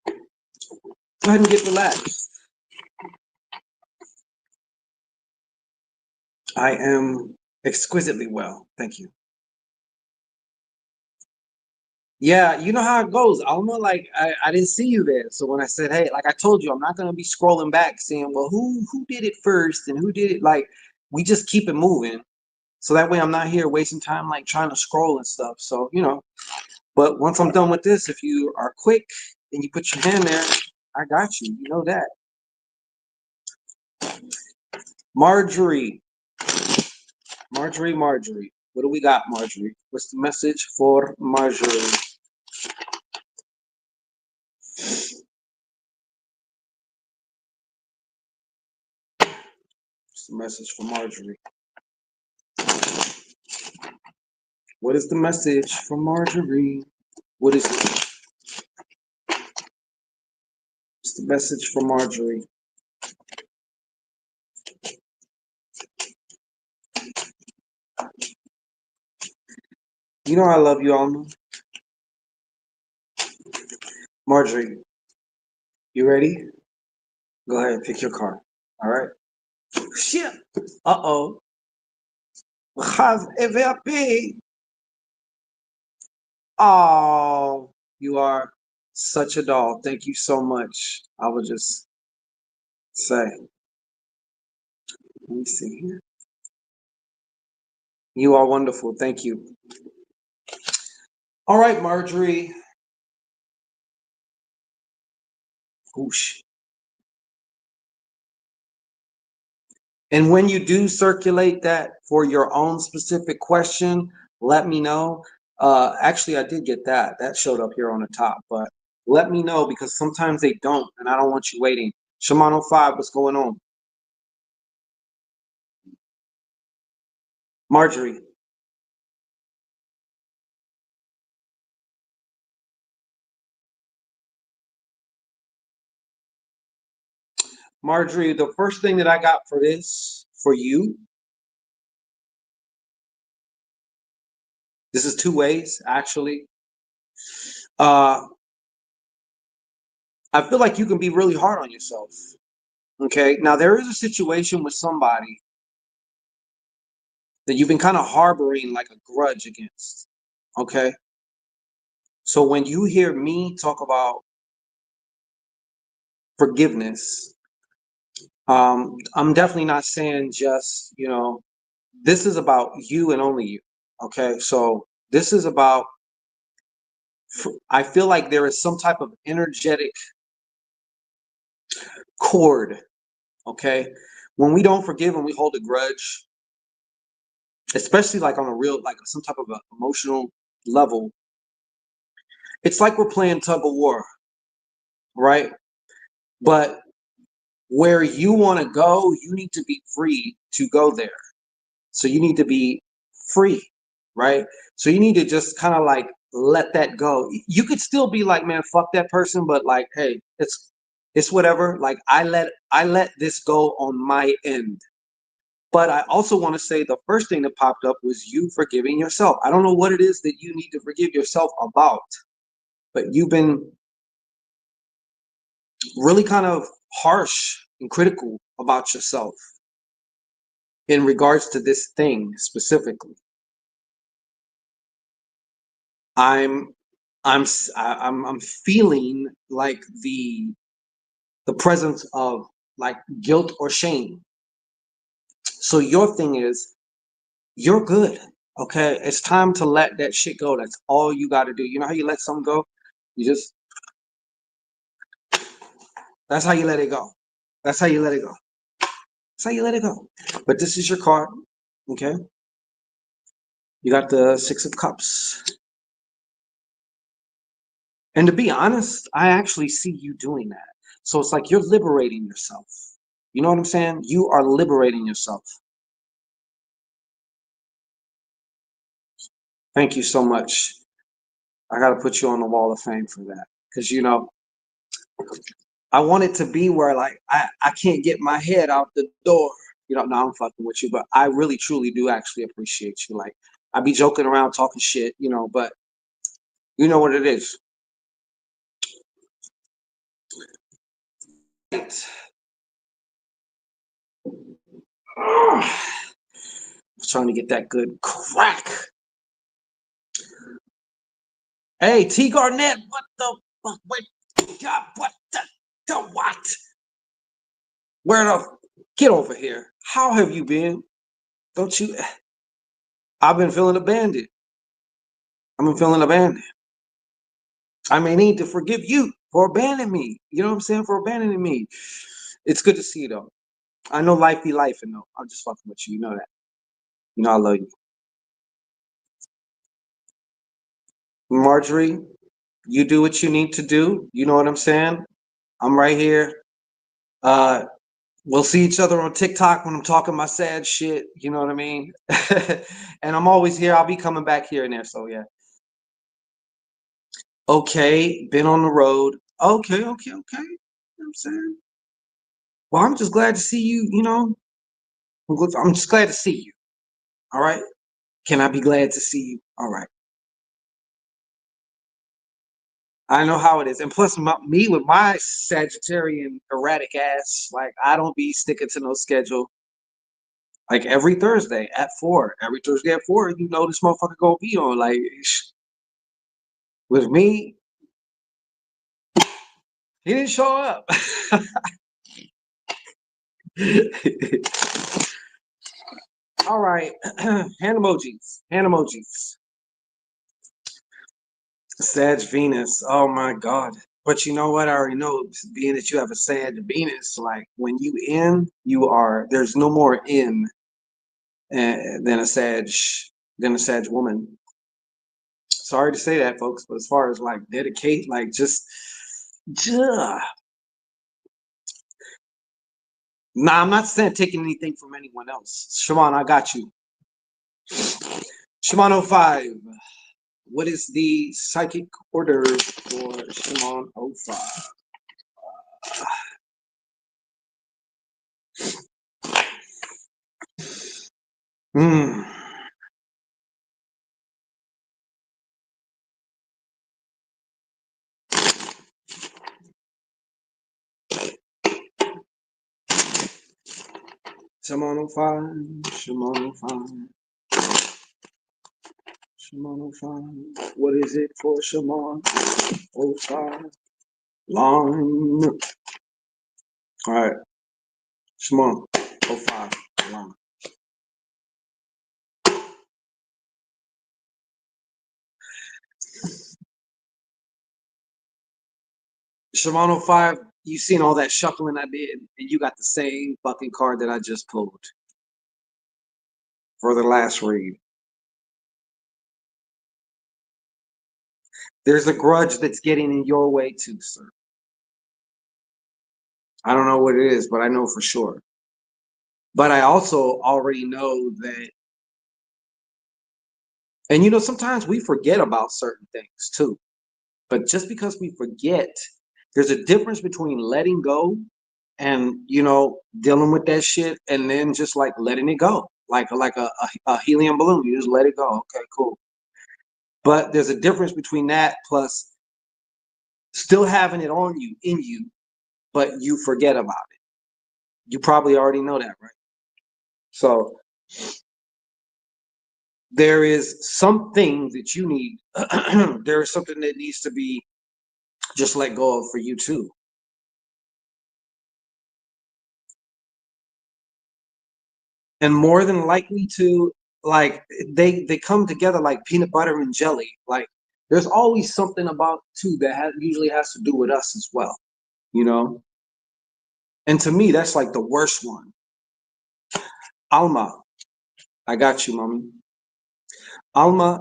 go ahead and get relaxed. I am exquisitely well. Thank you. Yeah, you know how it goes. Alma, like I didn't see you there. So when I said, hey, like I told you, I'm not gonna be scrolling back saying, well, who did it first and who did it? Like we just keep it moving. So that way I'm not here wasting time like trying to scroll and stuff. So, but once I'm done with this, if you are quick and you put your hand there, I got you. You know that. Marjorie. Marjorie. What do we got, Marjorie? What's the message for Marjorie? What's the message for Marjorie? What is the message for Marjorie? What is it? What's the message for Marjorie? You know I love you, Alma. Marjorie, you ready? Go ahead and pick your card. All right. Shit. Uh-oh. Have EVP. Oh, you are such a doll. Thank you so much. I will just say. Let me see here. You are wonderful. Thank you. All right, Marjorie. Whoosh. And when you do circulate that for your own specific question, let me know. Actually, I did get that. That showed up here on the top, but let me know because sometimes they don't, and I don't want you waiting. Shimano 5, what's going on? Marjorie. Marjorie, the first thing that I got for this, for you, this is two ways, actually. Uh, I feel like you can be really hard on yourself. Okay. Now, there is a situation with somebody that you've been kind of harboring like a grudge against. Okay. So when you hear me talk about forgiveness, I'm definitely not saying just, this is about you and only you. Okay. So this is about, I feel like there is some type of energetic cord. Okay. When we don't forgive and we hold a grudge, especially like on a real, like some type of a emotional level, it's like we're playing tug of war, right? But where you want to go, you need to be free to go there. So you need to be free, right? So you need to just kind of like let that go. You could still be like, man, fuck that person, but like, hey, it's whatever. Like I let this go on my end. But I also want to say the first thing that popped up was you forgiving yourself. I don't know what it is that you need to forgive yourself about, but you've been really kind of harsh and critical about yourself in regards to this thing specifically. I'm I'm feeling like the presence of like guilt or shame. So your thing is you're good. Okay, it's time to let that shit go. That's all you got to do. You know how you let something go? You just that's how you let it go. That's how you let it go. That's how you let it go. But this is your card. Okay, you got the 6 of Cups. And to be honest, I actually see you doing that. So it's like you're liberating yourself. You know what I'm saying? You are liberating yourself. Thank you so much. I got to put you on the wall of fame for that. Because, I want it to be where, like, I can't get my head out the door. No, I'm fucking with you, but I really, truly do actually appreciate you. Like, I be joking around, talking shit, but you know what it is. Right. Ugh. I'm trying to get that good crack. Hey, T Garnett, what the fuck? Wait, God, what the what? Where the get over here? How have you been? Don't you? I've been feeling abandoned. I've been feeling abandoned. I may need to forgive you for abandoning me. You know what I'm saying? For abandoning me. It's good to see you though. I know life be life, and though I'm just fucking with you. You know that. You know I love you, Marjorie. You do what you need to do. You know what I'm saying? I'm right here. Uh, we'll see each other on TikTok when I'm talking my sad shit. You know what I mean? And I'm always here. I'll be coming back here and there. So yeah. Okay, been on the road. Okay, okay, okay. You know what I'm saying? Well, I'm just glad to see you. I'm just glad to see you. All right. Can I be glad to see you? All right. I know how it is. And plus, me with my Sagittarian erratic ass, like, I don't be sticking to no schedule. Like, every Thursday at 4, every Thursday at 4, this motherfucker gonna be on. Like, with me, he didn't show up. All right. Hand emojis. Hand emojis. Sag Venus. Oh my God. But you know what? I already know, being that you have a Sag Venus, like when you in, you are, there's no more in than a Sag woman. Sorry to say that, folks, but as far as like dedicate, like nah, I'm not saying taking anything from anyone else. Shimon, I got you. Shimon 05. What is the psychic order for Shimon 05? Hmm. Shimon 05. Shimon 05. Shimon 05. What is it for Shimon 05? Line. All right. Shimon 05. Line. Shimon 05. You seen all that shuffling I did, and you got the same fucking card that I just pulled for the last read. There's a grudge that's getting in your way too, sir. I don't know what it is, but I know for sure. But I also already know that, and you know, sometimes we forget about certain things too. But just because we forget, there's a difference between letting go and, you know, dealing with that shit and then just like letting it go. Like a helium balloon. You just let it go. Okay, cool. But there's a difference between that plus still having it on you, in you, but you forget about it. You probably already know that, right? So there is something that you need. There is something that needs to be just let go of for you too. And more than likely to, like, they come together like peanut butter and jelly. Like there's always something about too that usually has to do with us as well, you know. And to me, that's like the worst one. Alma, I got you, mommy. Alma,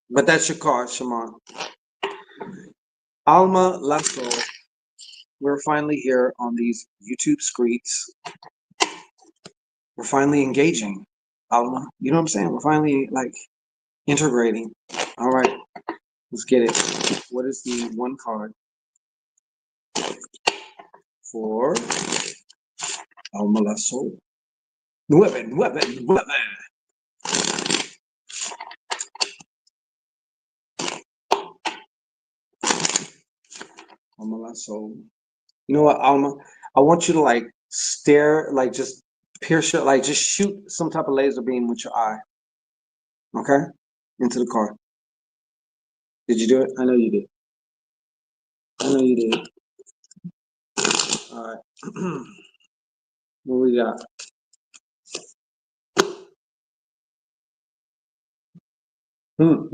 but that's your card, Shaman. Alma Lasso. We're finally here on these YouTube streets. We're finally engaging, Alma. You know what I'm saying? We're finally like integrating. All right, let's get it. What is the one card for Alma Lasso? Nueve, nueve, nueve. Alma Lasso. You know what, Alma? I want you to like stare, like just pierce your, like just shoot some type of laser beam with your eye. Okay? Into the card. Did you do it? I know you did. I know you did. All right. What we got? Hmm.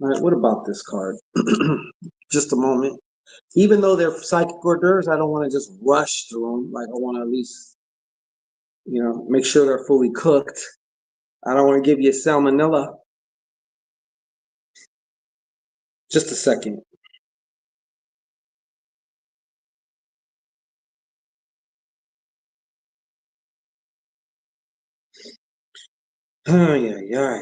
All right. What about this card? Just a moment. Even though they're psychic hors d'oeuvres, I don't want to just rush through them. Like I want to at least, you know, make sure they're fully cooked. I don't want to give you salmonella. Just a second. Oh yeah, yeah.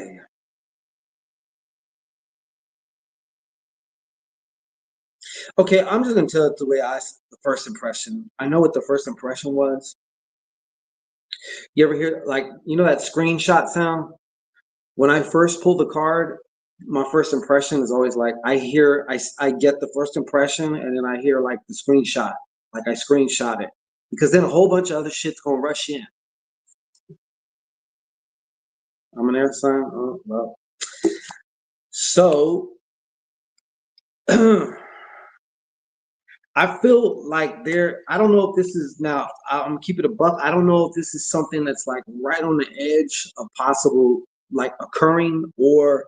Okay, I'm just gonna tell it the way the first impression. I know what the first impression was. You ever hear like you know that screenshot sound? When I first pull the card, my first impression is always like I get the first impression and then I hear like the screenshot, like I screenshot it because then a whole bunch of other shit's gonna rush in. I'm an air sign. Oh, well, so I feel like I don't know if this is now, I'm gonna keep it a buck. I don't know if this is something that's like right on the edge of possible like occurring, or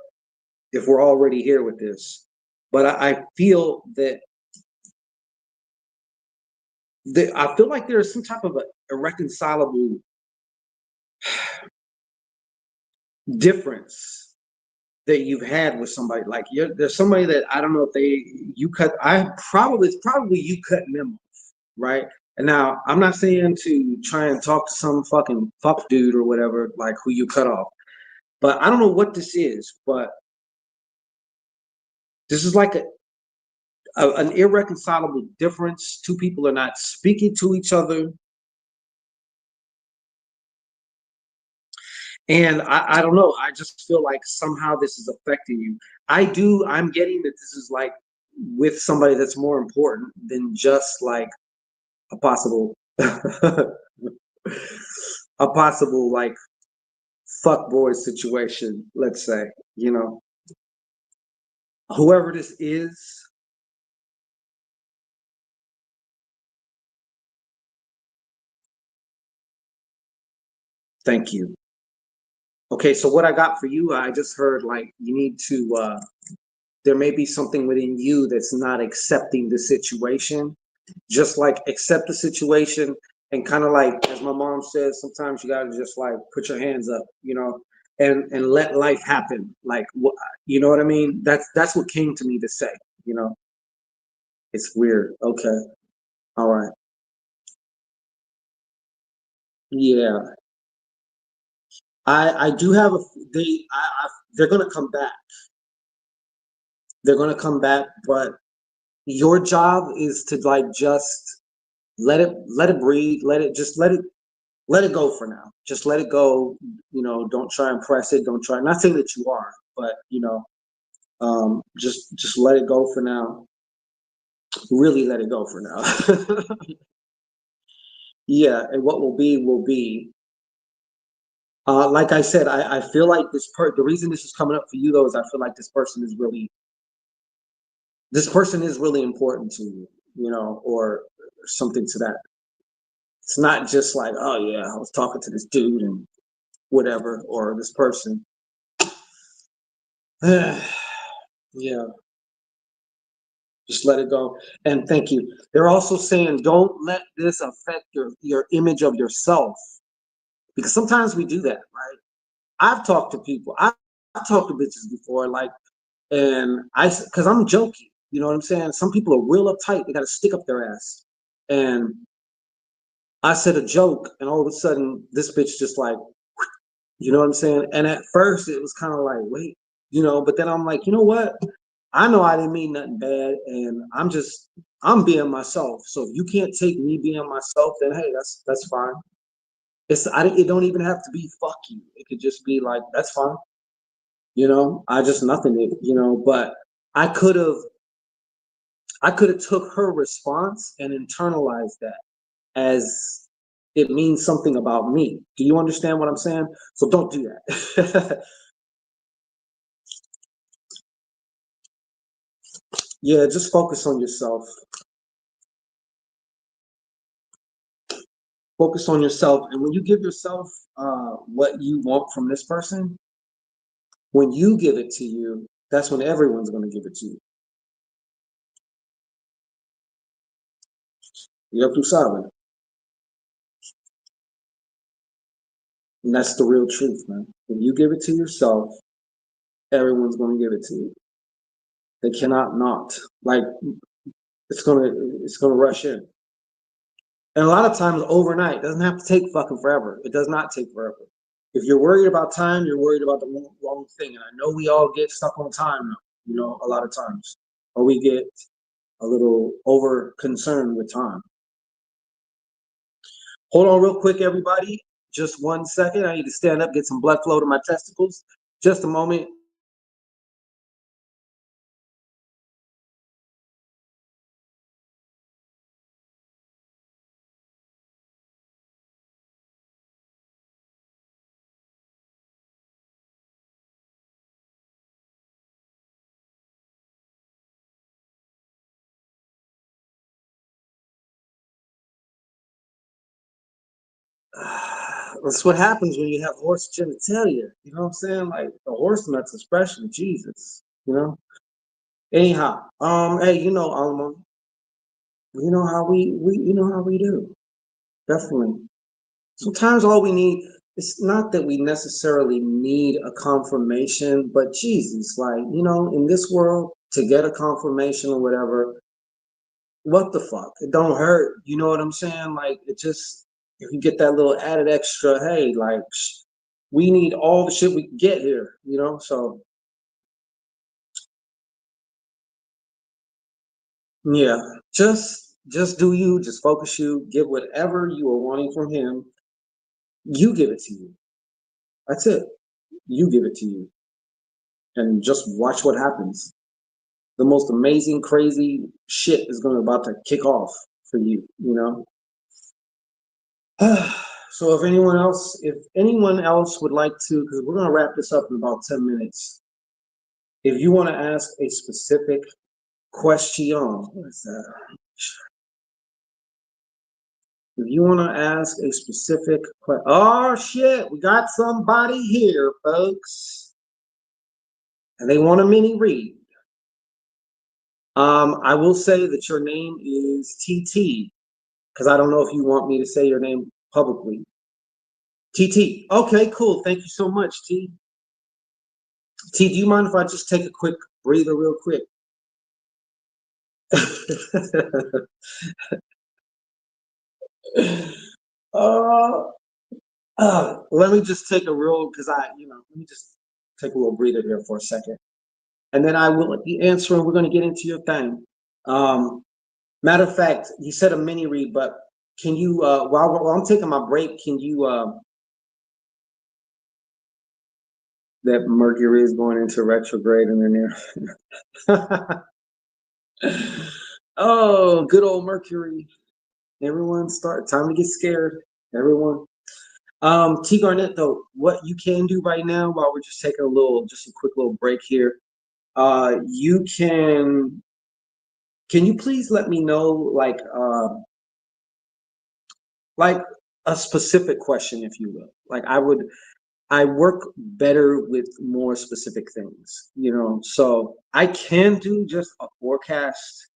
if we're already here with this. But I feel I feel like there's some type of a irreconcilable difference that you've had with somebody. Like there's somebody that I don't know if it's probably you cutting them off, right? And now I'm not saying to try and talk to some fucking fuck dude or whatever, like who you cut off. But I don't know what this is, but this is like an irreconcilable difference. Two people are not speaking to each other. And I don't know. I just feel like somehow this is affecting you. I'm getting that this is like with somebody that's more important than just like a possible a possible like fuck boy situation, let's say, you know. Whoever this is, thank you. Okay, so what I got for you, I just heard like you need to there may be something within you that's not accepting the situation. Just like accept the situation and kind of like, as my mom says, sometimes you gotta just like put your hands up, you know, and let life happen. Like, you know what I mean? That's what came to me to say. You know, it's weird. Okay, all right, yeah. I do have a they're gonna come back. They're gonna come back, but your job is to like just let it breathe, let it go for now. Just let it go. You know, don't try and press it. Don't try. Not saying that you are, but you know, just let it go for now. Really let it go for now. Yeah, and what will be will be. Like I said, I feel like the reason this is coming up for you though is I feel like this person is really important to you, you know, or something to that. It's not just like, oh yeah, I was talking to this dude and whatever, or this person. Yeah, just let it go. And thank you. They're also saying don't let this affect your image of yourself, because sometimes we do that, right? I've talked to people. I've talked to bitches before, like, and because I'm joking, you know what I'm saying? Some people are real uptight. They got to stick up their ass. And I said a joke, and all of a sudden, this bitch just like, you know what I'm saying? And at first, it was kind of like, wait, you know, but then I'm like, you know what? I know I didn't mean nothing bad, and I'm being myself. So if you can't take me being myself, then hey, that's fine. It don't even have to be fuck you. It could just be like that's fine. You know, I just nothing it, you know, but I could have I could have took her response and internalized that as it means something about me. Do you understand what I'm saying? So don't do that. Yeah, just focus on yourself. Focus on yourself, and when you give yourself what you want from this person, when you give it to you, that's when everyone's going to give it to you. You're too silent, and that's the real truth, man. When you give it to yourself, everyone's going to give it to you. They cannot not. Like it's gonna rush in. And a lot of times overnight, it doesn't have to take fucking forever. It does not take forever. If you're worried about time, you're worried about the wrong thing. And I know we all get stuck on time, you know, a lot of times, or we get a little over concerned with time. Hold on real quick, everybody. Just 1 second. I need to stand up, get some blood flow to my testicles. Just a moment. That's what happens when you have horse genitalia. You know what I'm saying? Like the horse nuts, especially. Jesus. You know. Anyhow, hey, Alma, you know how we do. Definitely. Sometimes all we need, it's not that we necessarily need a confirmation, but Jesus, like, in this world, to get a confirmation or whatever, what the fuck? It don't hurt. You know what I'm saying? Like, it just, if you get that little added extra, hey, like, we need all the shit we can get here, So, yeah, just do you, just focus you, get whatever you are wanting from him, you give it to you. That's it. You give it to you. And just watch what happens. The most amazing, crazy shit is going to about to kick off for you. So if anyone else would like to, because we're going to wrap this up in about 10 minutes. If you want to ask a specific question, what is that? If you want to ask a specific question, oh shit, we got somebody here, folks, and they want a mini read. I will say that your name is TT, because I don't know if you want me to say your name publicly. TT. Okay, cool. Thank you so much, T. T, do you mind if I just take a quick breather real quick? uh, Let me just take a real, because let me just take a little breather here for a second. And then I will be answering. We're going to get into your thing. Matter of fact, you said a mini read, but can you, while I'm taking my break, can you, that Mercury is going into retrograde in the near. Oh, good old Mercury. Everyone time to get scared. Everyone. T Garnett, though, what you can do right now while we're just taking just a quick little break here, you can you please let me know like a specific question, if you will. Like I work better with more specific things. So I can do just a forecast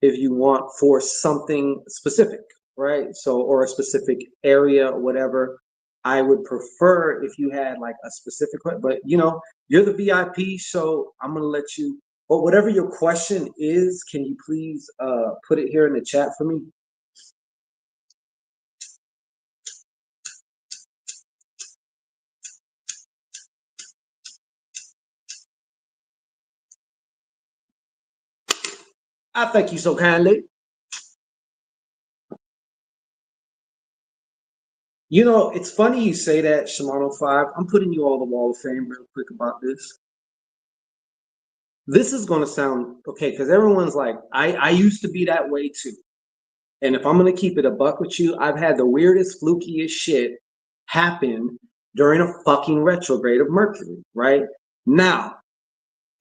if you want for something specific, right? So, or a specific area or whatever. I would prefer if you had like a specific, but you're the VIP, so I'm gonna let you. But whatever your question is, can you please put it here in the chat for me? I thank you so kindly. It's funny you say that, Shimano 5. I'm putting you on the Wall of Fame real quick about this. This is going to sound okay because everyone's like, I used to be that way too. And if I'm going to keep it a buck with you, I've had the weirdest, flukiest shit happen during a fucking retrograde of Mercury, right? Now,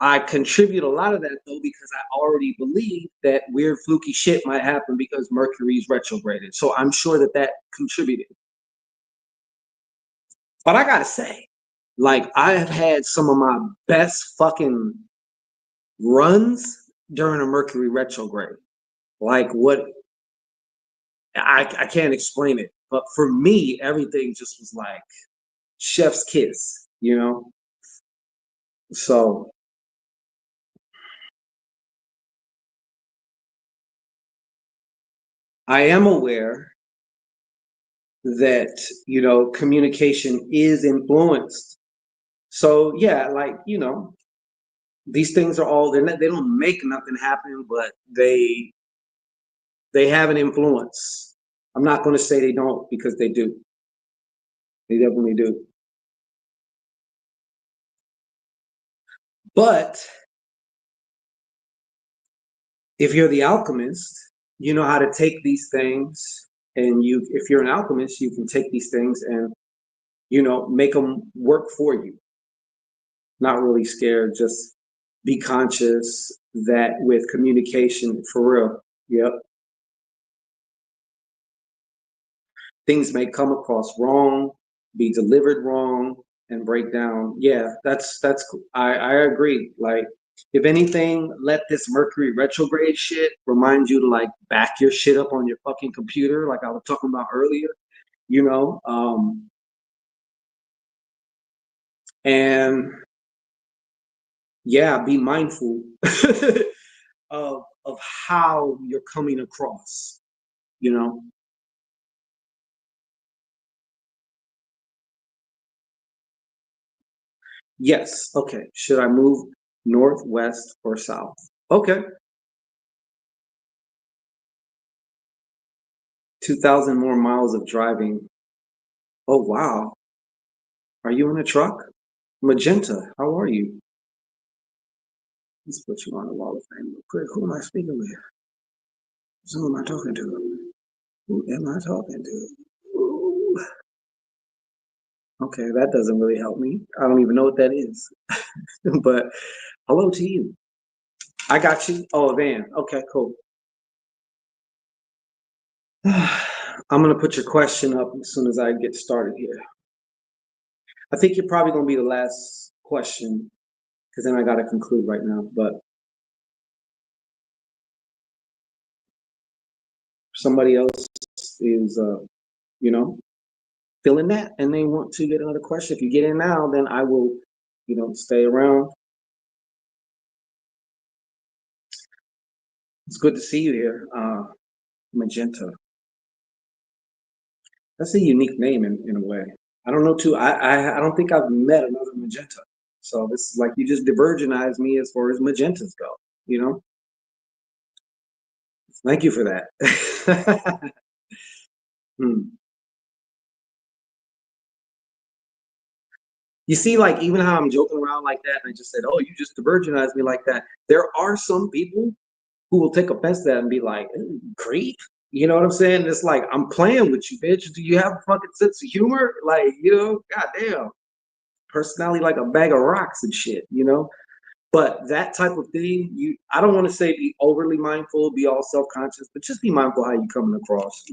I contribute a lot of that though because I already believe that weird, fluky shit might happen because Mercury's retrograded. So I'm sure that contributed. But I gotta say, like, I have had some of my best fucking runs during a Mercury retrograde. Like, what I can't explain it, but for me, everything just was like chef's kiss. So I am aware that communication is influenced. So yeah, like these things are all they don't make nothing happen, but they have an influence. I'm not going to say they don't because they do. They definitely do. But if you're the alchemist, you know how to take these things, and if you're an alchemist, you can take these things and make them work for you. Not really scared, just be conscious that with communication, for real. Yep. things may come across wrong, be delivered wrong, and break down. Yeah, that's cool. I agree. Like, if anything, let this Mercury retrograde shit remind you to like back your shit up on your fucking computer, like I was talking about earlier. You know, and yeah, be mindful of how you're coming across. You know. Yes. Okay. Should I move north, west, or south? Okay. 2,000 more miles of driving. Oh, wow. Are you in a truck? Magenta, how are you? Let's put you on the wall of fame real quick. Who am I speaking with? Who am I talking to? Who am I talking to? Ooh. Okay, that doesn't really help me. I don't even know what that is. But hello to you. I got you. Oh, Van. Okay, cool. I'm going to put your question up as soon as I get started here. I think you're probably going to be the last question because then I got to conclude right now. But somebody else is, you know, feeling that and they want to get another question. If you get in now, then I will, stay around. It's good to see you here, Magenta. That's a unique name in a way. I don't know too. I don't think I've met another Magenta. So this is like you just divergenized me as far as Magentas go. You know. Thank you for that. Hmm. You see, like even how I'm joking around like that, and I just said, "Oh, you just divergenized me like that." There are some people who will take offense to that and be like, creep. You know what I'm saying? It's like, I'm playing with you, bitch. Do you have a fucking sense of humor? Like, goddamn. Personality like a bag of rocks and shit, you know? But that type of thing, I don't want to say be overly mindful, be all self-conscious, but just be mindful how you coming across.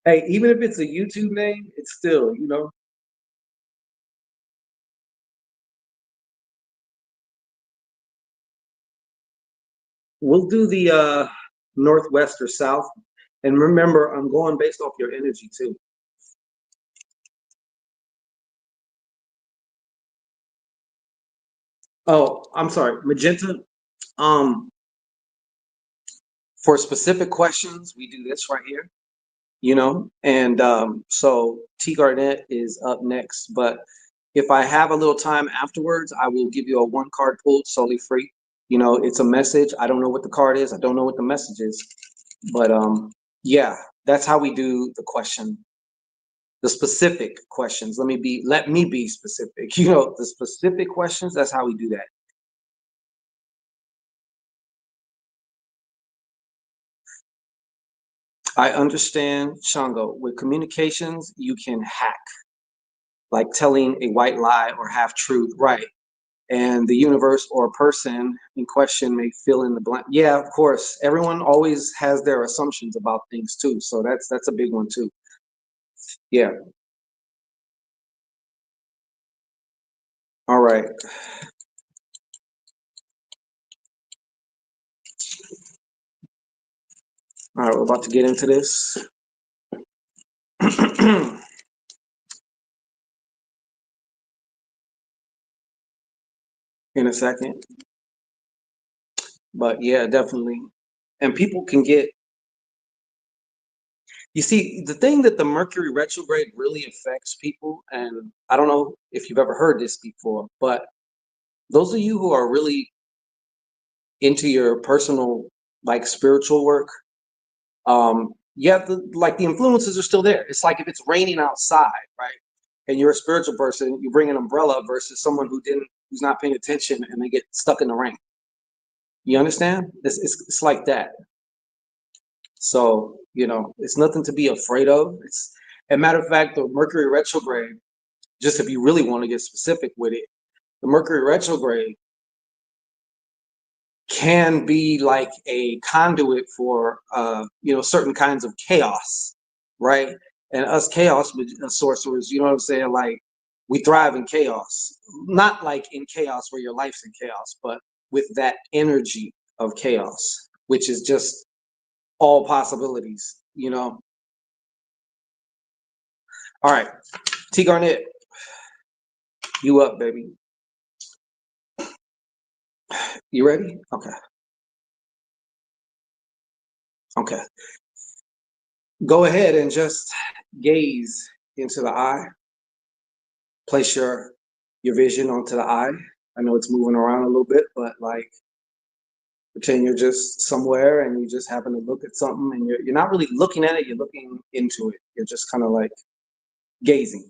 Hey, even if it's a YouTube name, it's still. We'll do the northwest or south. And remember, I'm going based off your energy too. Oh, I'm sorry, magenta. Um, for specific questions, we do this right here. And so T Garnett is up next. But if I have a little time afterwards, I will give you a one card pull solely free. It's a message. I don't know what the card is. I don't know what the message is. But yeah, that's how we do the question. The specific questions. Let me be specific. The specific questions, that's how we do that. I understand, Shango. With communications, you can hack, like telling a white lie or half truth, right? And the universe or person in question may fill in the blank. Yeah, of course. Everyone always has their assumptions about things too, so that's a big one too. Yeah. All right. All right. We're about to get into this in a second, but yeah, definitely. And people can get. You see, the thing that the Mercury retrograde really affects people, and I don't know if you've ever heard this before, but those of you who are really into your personal, like spiritual work, yeah, like the influences are still there. It's like if it's raining outside, right? And you're a spiritual person, you bring an umbrella versus someone who's not paying attention and they get stuck in the rain. You understand? It's like that. So, it's nothing to be afraid of. It's a matter of fact, the Mercury retrograde, just if you really want to get specific with it, the Mercury retrograde can be like a conduit for certain kinds of chaos, right? And us chaos sorcerers, you know what I'm saying? Like we thrive in chaos, not like in chaos where your life's in chaos, but with that energy of chaos, which is just all possibilities, you know. All right, T Garnett, you up, baby? You ready? Okay. Okay. Go ahead and just gaze into the eye. Place your vision onto the eye. I know it's moving around a little bit, but like pretend you're just somewhere and you just happen to look at something and you're not really looking at it, you're looking into it. You're just kind of like gazing.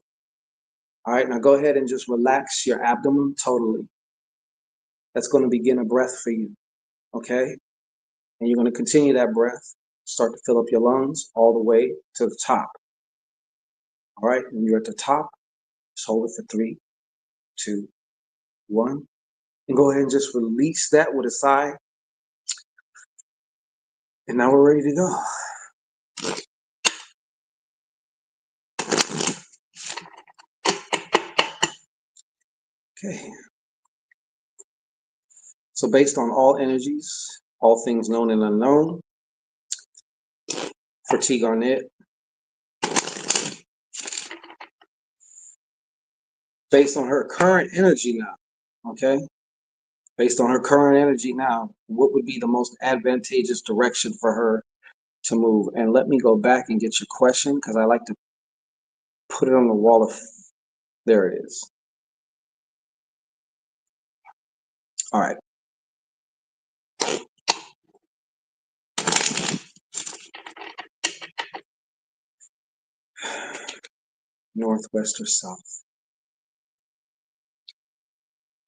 All right, now go ahead and just relax your abdomen totally. That's going to begin a breath for you. Okay? And you're going to continue that breath, start to fill up your lungs all the way to the top. All right, when you're at the top, just hold it for 3, 2, 1. And go ahead and just release that with a sigh. And now we're ready to go. Okay. So based on all energies, all things known and unknown, for T Garnett, based on her current energy now, okay? Based on her current energy now, what would be the most advantageous direction for her to move? And let me go back and get your question because I like to put it on the wall of, there it is. All right. Northwest or south?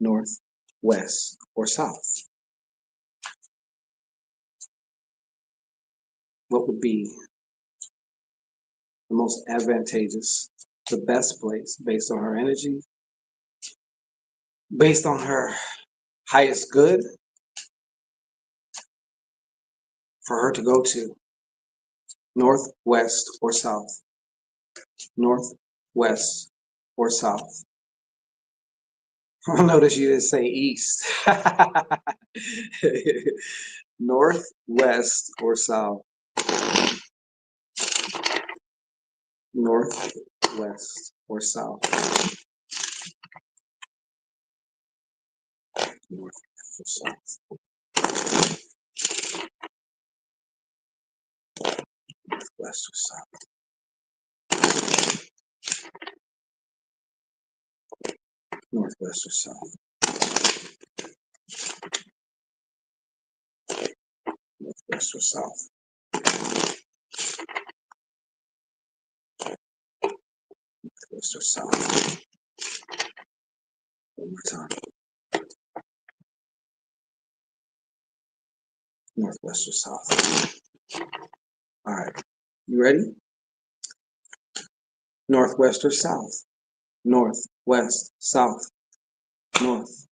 North, west, or south? What would be the most advantageous, the best place based on her energy, based on her highest good for her to go to? North, west, or south? North, west, or south? I notice you didn't say east. North, west, or south? North, west, or south? North, west, or south? North, west, or south? North, west, or south? North, west, or south? North, west, or south? One more time. North, west, or south? All right. You ready? North, west, or south? North, west, south, north.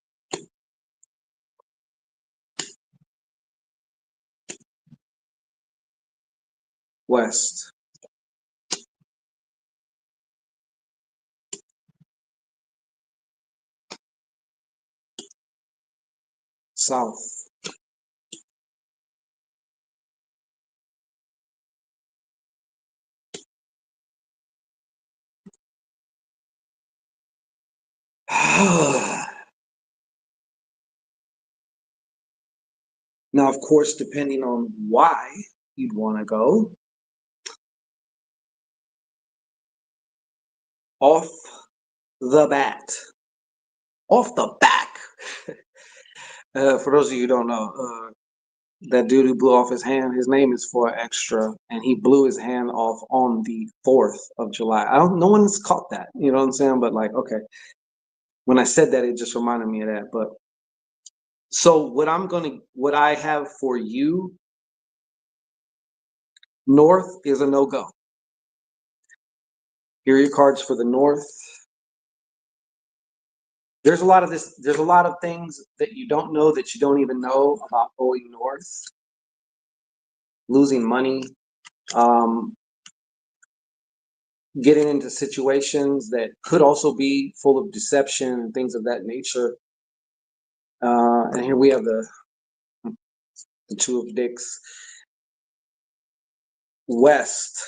West. South. Now, of course, depending on why you'd want to go, off the bat, off the back. For those of you who don't know, that dude who blew off his hand, his name is 4Extra, and he blew his hand off on the 4th of July. No one's caught that, you know what I'm saying? But like, okay, when I said that, it just reminded me of that. But so what I have for you, north is a no-go. Here are your cards for the north. There's a lot of this. There's a lot of things that you don't know that you don't even know about going north, losing money, um, getting into situations that could also be full of deception and things of that nature. And here we have the two of dicks. West.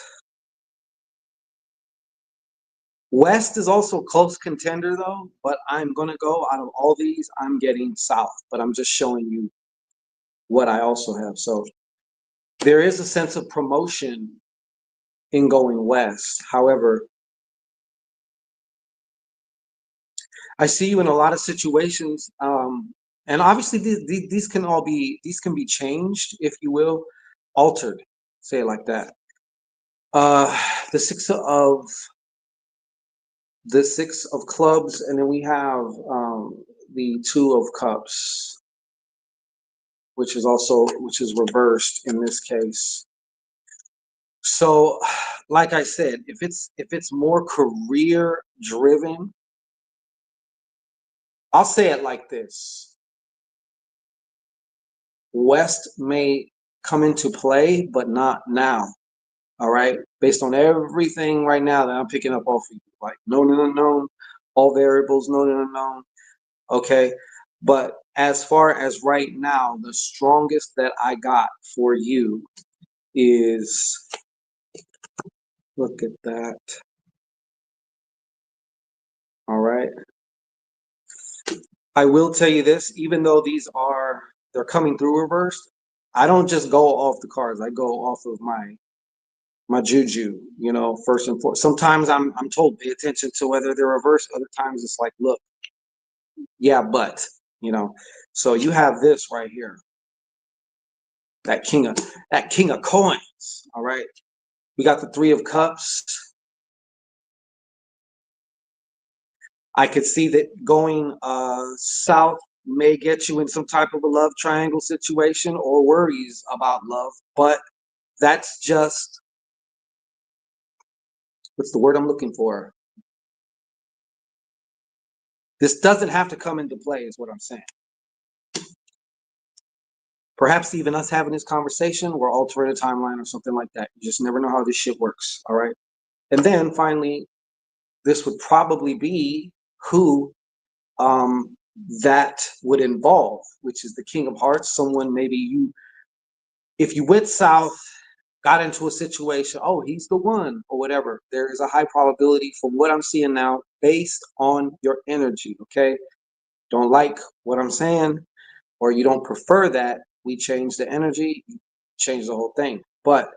West is also a close contender though, but I'm gonna go out of all these, I'm getting South, but I'm just showing you what I also have. So there is a sense of promotion in going West. However, I see you in a lot of situations, and obviously these can all be these can be changed, if you will, altered. Say it like that. Uh, the six of clubs, and then we have the two of cups, which is reversed in this case. So, like I said, if it's more career driven, I'll say it like this: West may come into play, but not now. All right, based on everything right now that I'm picking up off of you, like known and unknown, all variables known and unknown. Okay, but as far as right now, the strongest that I got for you is, look at that. All right. I will tell you this, even though they're coming through reversed, I don't just go off the cards. I go off of my juju, first and foremost. Sometimes I'm told pay attention to whether they're reversed. Other times it's like, look, yeah, but, you know. So you have this right here, that king of coins. All right. We got the three of cups. I could see that going south may get you in some type of a love triangle situation or worries about love, but that's just, what's the word I'm looking for? This doesn't have to come into play, is what I'm saying. Perhaps even us having this conversation, we're altering a timeline or something like that. You just never know how this shit works. All right. And then finally, this would probably be who that would involve, which is the King of Hearts. Someone maybe if you went south, got into a situation, oh, he's the one or whatever. There is a high probability from what I'm seeing now based on your energy. Okay. Don't like what I'm saying, or you don't prefer that, we change the energy, change the whole thing. But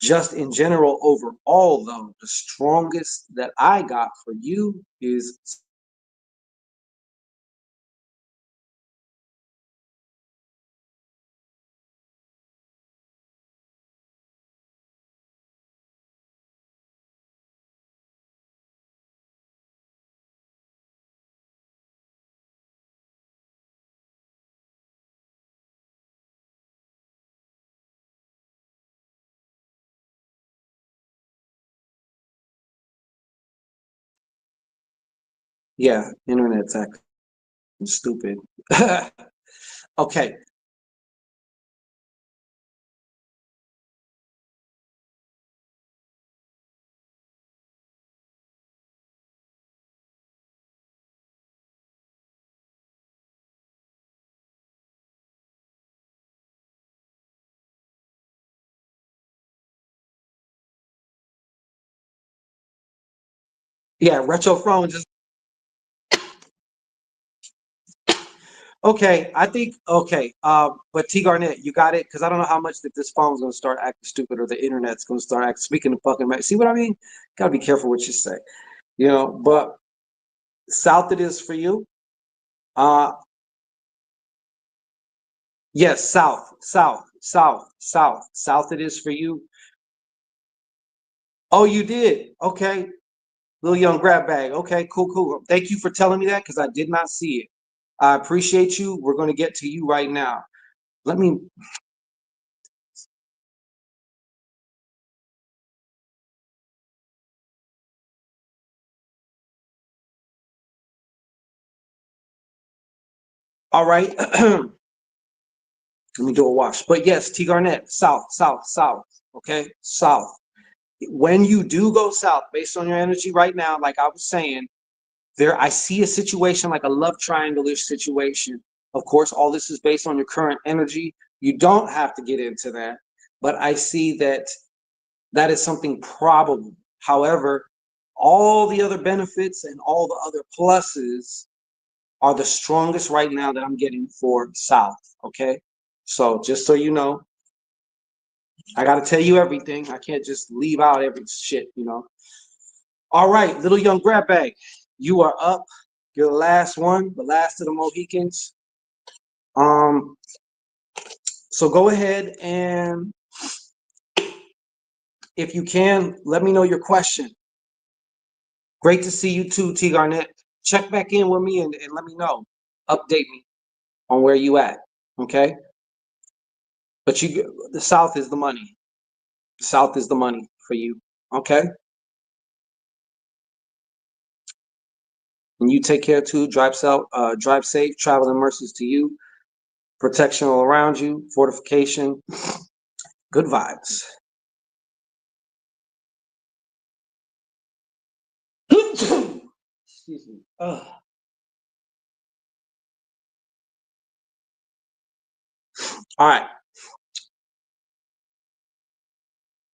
just in general, overall, though, the strongest that I got for you is, yeah, internet's acting stupid. Okay. Yeah, retro phone just okay. I think okay. But T Garnett, you got it, because I don't know how much that this phone's gonna start acting stupid or the internet's gonna start acting. Speaking of fucking, see what I mean? Gotta be careful what you say, But south it is for you. Uh, yes, south, south, south, south, south it is for you. Oh, you did. Okay, little young grab bag. Okay, cool, cool. Thank you for telling me that because I did not see it. I appreciate you. We're gonna get to you right now. Let me All right. Let me do a wash. But yes, T Garnett, south, south, south. Okay, south. When you do go south, based on your energy right now, like I was saying, there I see a situation like a love triangle-ish situation. Of course, all this is based on your current energy. You don't have to get into that, but I see that that is something probable. However, all the other benefits and all the other pluses are the strongest right now that I'm getting for South. Okay. So just so you know, I got to tell you everything. I can't just leave out every shit, you know. All right, little young grab bag, you are up. You're the last one, the last of the Mohicans. Um, so go ahead and if you can, let me know your question. Great to see you too, T Garnett. Check back in with me and let me know. Update me on where you at. Okay. But the South is the money. The South is the money for you. Okay. And you take care too. Drive safe. Travel and mercies to you. Protection all around you. Fortification. Good vibes. Excuse me. Ugh. All right.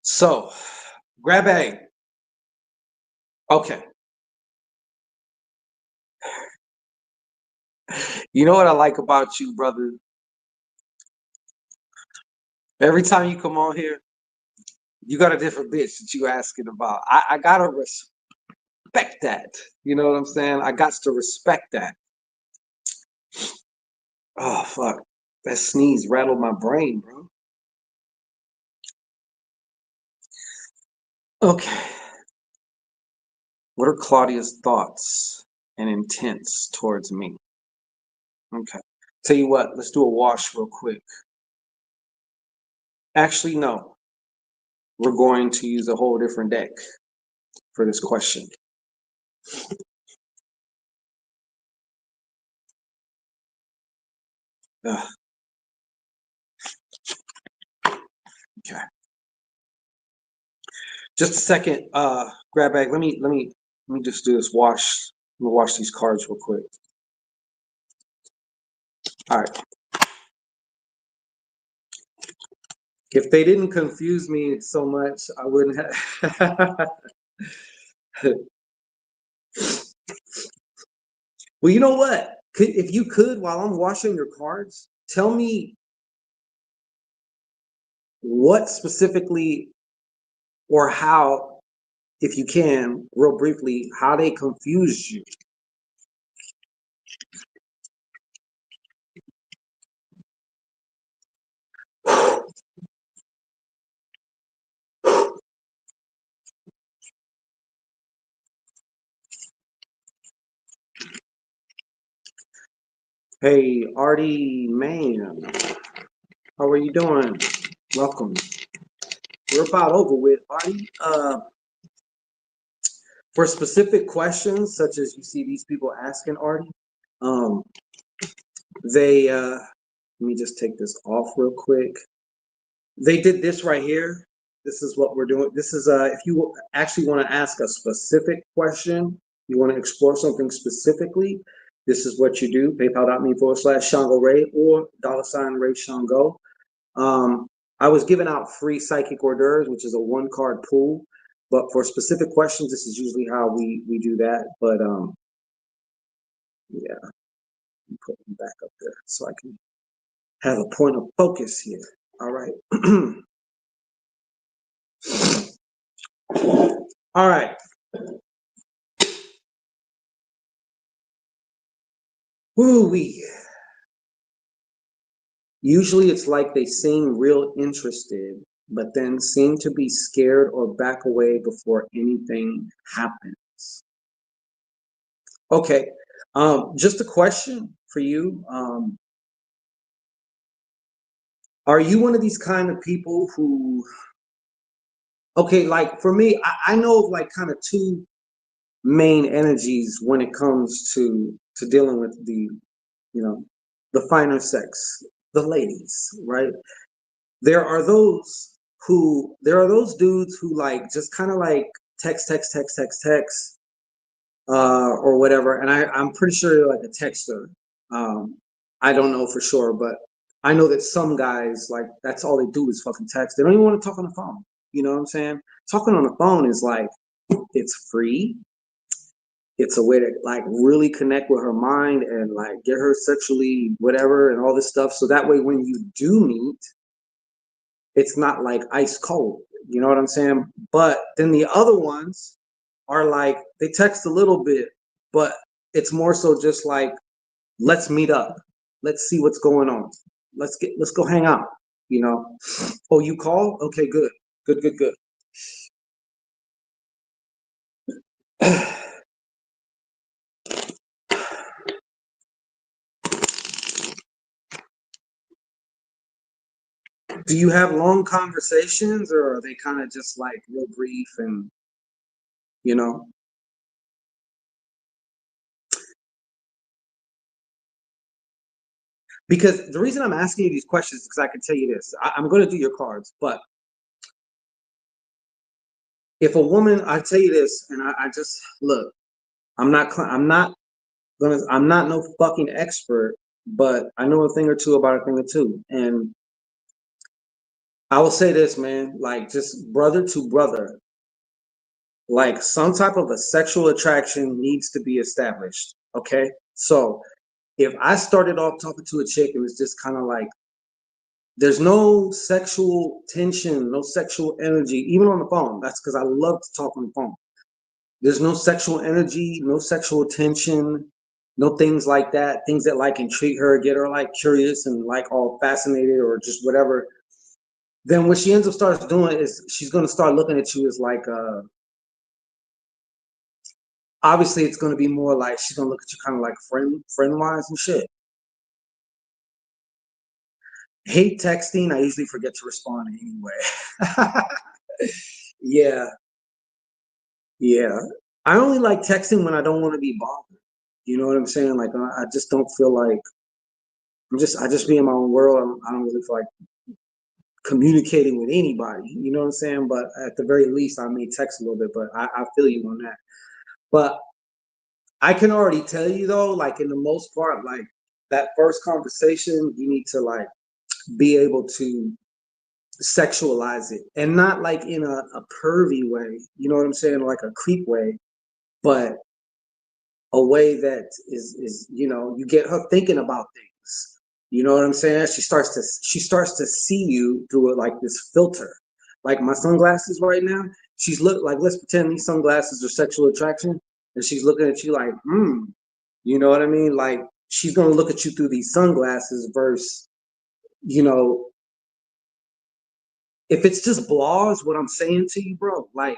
So, grab A. Okay. You know what I like about you, brother? Every time you come on here, you got a different bitch that you asking about. I gotta respect that. You know what I'm saying? I got to respect that. Oh fuck. That sneeze rattled my brain, bro. Okay. What are Claudia's thoughts and intents towards me? Okay. Tell you what, let's do a wash real quick. Actually, no. We're going to use a whole different deck for this question. Ugh. Okay. Just a second, grab bag. Let me just do this wash. Let me wash these cards real quick. All right. If they didn't confuse me so much, I wouldn't have. Well, you know what? If you could, while I'm washing your cards, tell me what specifically or how, if you can, real briefly, how they confused you. Hey, Artie man, how are you doing? Welcome. We're about over with, Artie. For specific questions, such as you see these people asking Artie, um, let me just take this off real quick. They did this right here. This is what we're doing. This is if you actually want to ask a specific question, you want to explore something specifically, this is what you do. PayPal.me/Shango Ray or $REISHANGO. I was giving out free psychic hors d'oeuvres, which is a one-card pool. But for specific questions, this is usually how we do that. But yeah, put them back up there so I can have a point of focus here. All right. All right. Woo-wee. Usually it's like they seem real interested, but then seem to be scared or back away before anything happens. Okay. Just a question for you. Are you one of these kind of people who, okay, like for me, I know of like kind of two main energies when it comes to dealing with the, you know, the finer sex, the ladies, right? There are those dudes who like just kind of like text, or whatever. And I'm pretty sure you're like a texter. Um, I don't know for sure, but I know that some guys like that's all they do is fucking text. They don't even want to talk on the phone. You know what I'm saying? Talking on the phone is like it's free. It's a way to like really connect with her mind and like get her sexually whatever and all this stuff. So that way, when you do meet, it's not like ice cold. You know what I'm saying? But then the other ones are like they text a little bit, but it's more so just like let's meet up. Let's see what's going on. Let's go hang out. You know? Oh, you call? Okay, good. Good. Do you have long conversations or are they kind of just like real brief and you know? Because the reason I'm asking you these questions is because I can tell you this. I'm going to do your cards, but if a woman, I tell you this, and I just look, I'm not no fucking expert, but I know a thing or two about a thing or two. And I will say this, man, like just brother to brother, like some type of a sexual attraction needs to be established. Okay. So if I started off talking to a chick and it's just kind of like there's no sexual tension, no sexual energy, even on the phone. That's because I love to talk on the phone. There's no sexual energy, no sexual tension, no things like that. Things that like intrigue her, get her like curious and like all fascinated or just whatever. Then what she ends up starts doing is she's gonna start looking at you as like obviously it's gonna be more like she's gonna look at you kind of like friend wise and shit. Hate texting. I usually forget to respond anyway. Yeah, yeah. I only like texting when I don't want to be bothered. You know what I'm saying? Like I just don't feel like I just be in my own world. I don't really feel like communicating with anybody. You know what I'm saying? But at the very least, I may text a little bit. But I feel you on that. But I can already tell you though, like in the most part, like that first conversation, you need to like be able to sexualize it and not like in a pervy way. You know what I'm saying? Like a creep way, but a way that is you get her thinking about things. You know what I'm saying? She starts to see you through it like this filter. Like my sunglasses right now, she's look like let's pretend these sunglasses are sexual attraction, and she's looking at you like, you know what I mean? Like she's gonna look at you through these sunglasses versus, you know, if it's just blahs, what I'm saying to you, bro, like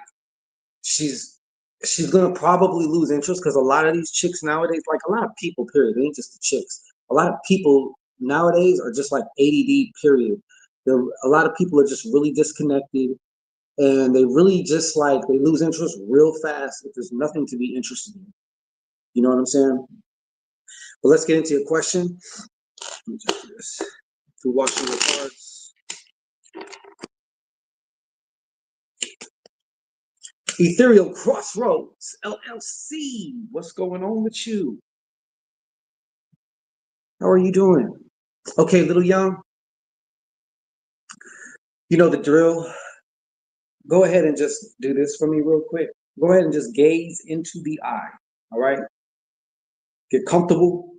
she's she's gonna probably lose interest because a lot of these chicks nowadays, like a lot of people, period, it ain't just the chicks. A lot of people nowadays are just like ADD, period. A lot of people are just really disconnected and they really just like they lose interest real fast if there's nothing to be interested in. You know what I'm saying? But let's get into your question. Let me just do this. Through watching the cards. Ethereal Crossroads LLC. What's going on with you? How are you doing? Okay, little young, you know the drill. Go ahead and just do this for me real quick. Go ahead and just gaze into the eye. All right. Get comfortable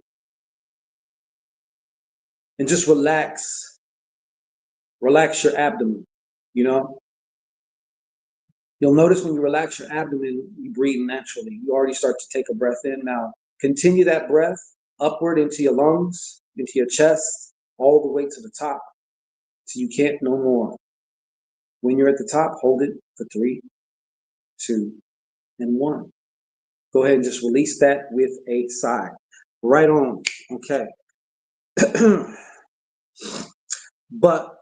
and just relax. Relax your abdomen. You know, you'll notice when you relax your abdomen, you breathe naturally. You already start to take a breath in. Now, continue that breath upward into your lungs, into your chest, all the way to the top so you can't no more. When you're at the top, hold it for 3, 2, and 1. Go ahead and just release that with a sigh. Right on. Okay. But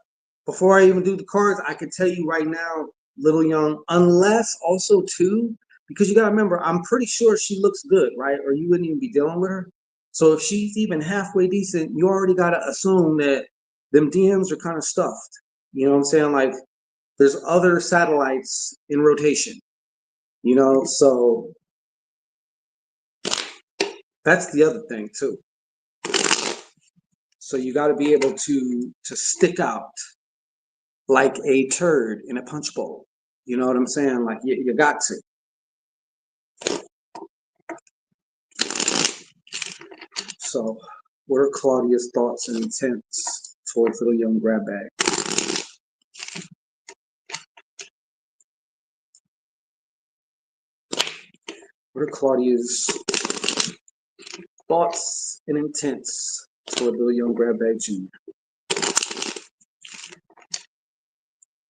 before I even do the cards, I can tell you right now, little young, unless also too, because you gotta remember, I'm pretty sure she looks good, right? Or you wouldn't even be dealing with her. So if she's even halfway decent, you already gotta assume that them DMs are kind of stuffed. You know what I'm saying? Like there's other satellites in rotation. You know, so that's the other thing too. So you got to be able to stick out like a turd in a punch bowl. You know what I'm saying? Like you got to. So, what are Claudia's thoughts and intents towards little young grab bag? What are Claudia's thoughts and intents toward little young grab bag Jr.?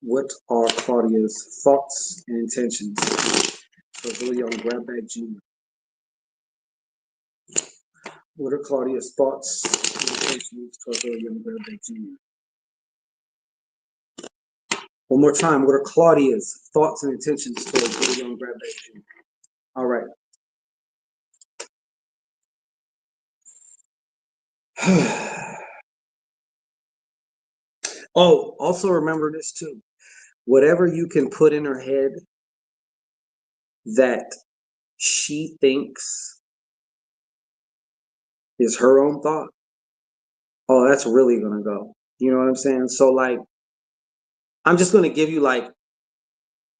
What are Claudia's thoughts and intentions toward little young grab bag Jr.? What are Claudia's thoughts and intentions toward little young grab bag Jr.? One more time. What are Claudia's thoughts and intentions towards little young grab bag Jr.? All right. Oh, also remember this too. Whatever you can put in her head that she thinks is her own thought, oh, that's really gonna go. You know what I'm saying? So like, I'm just gonna give you like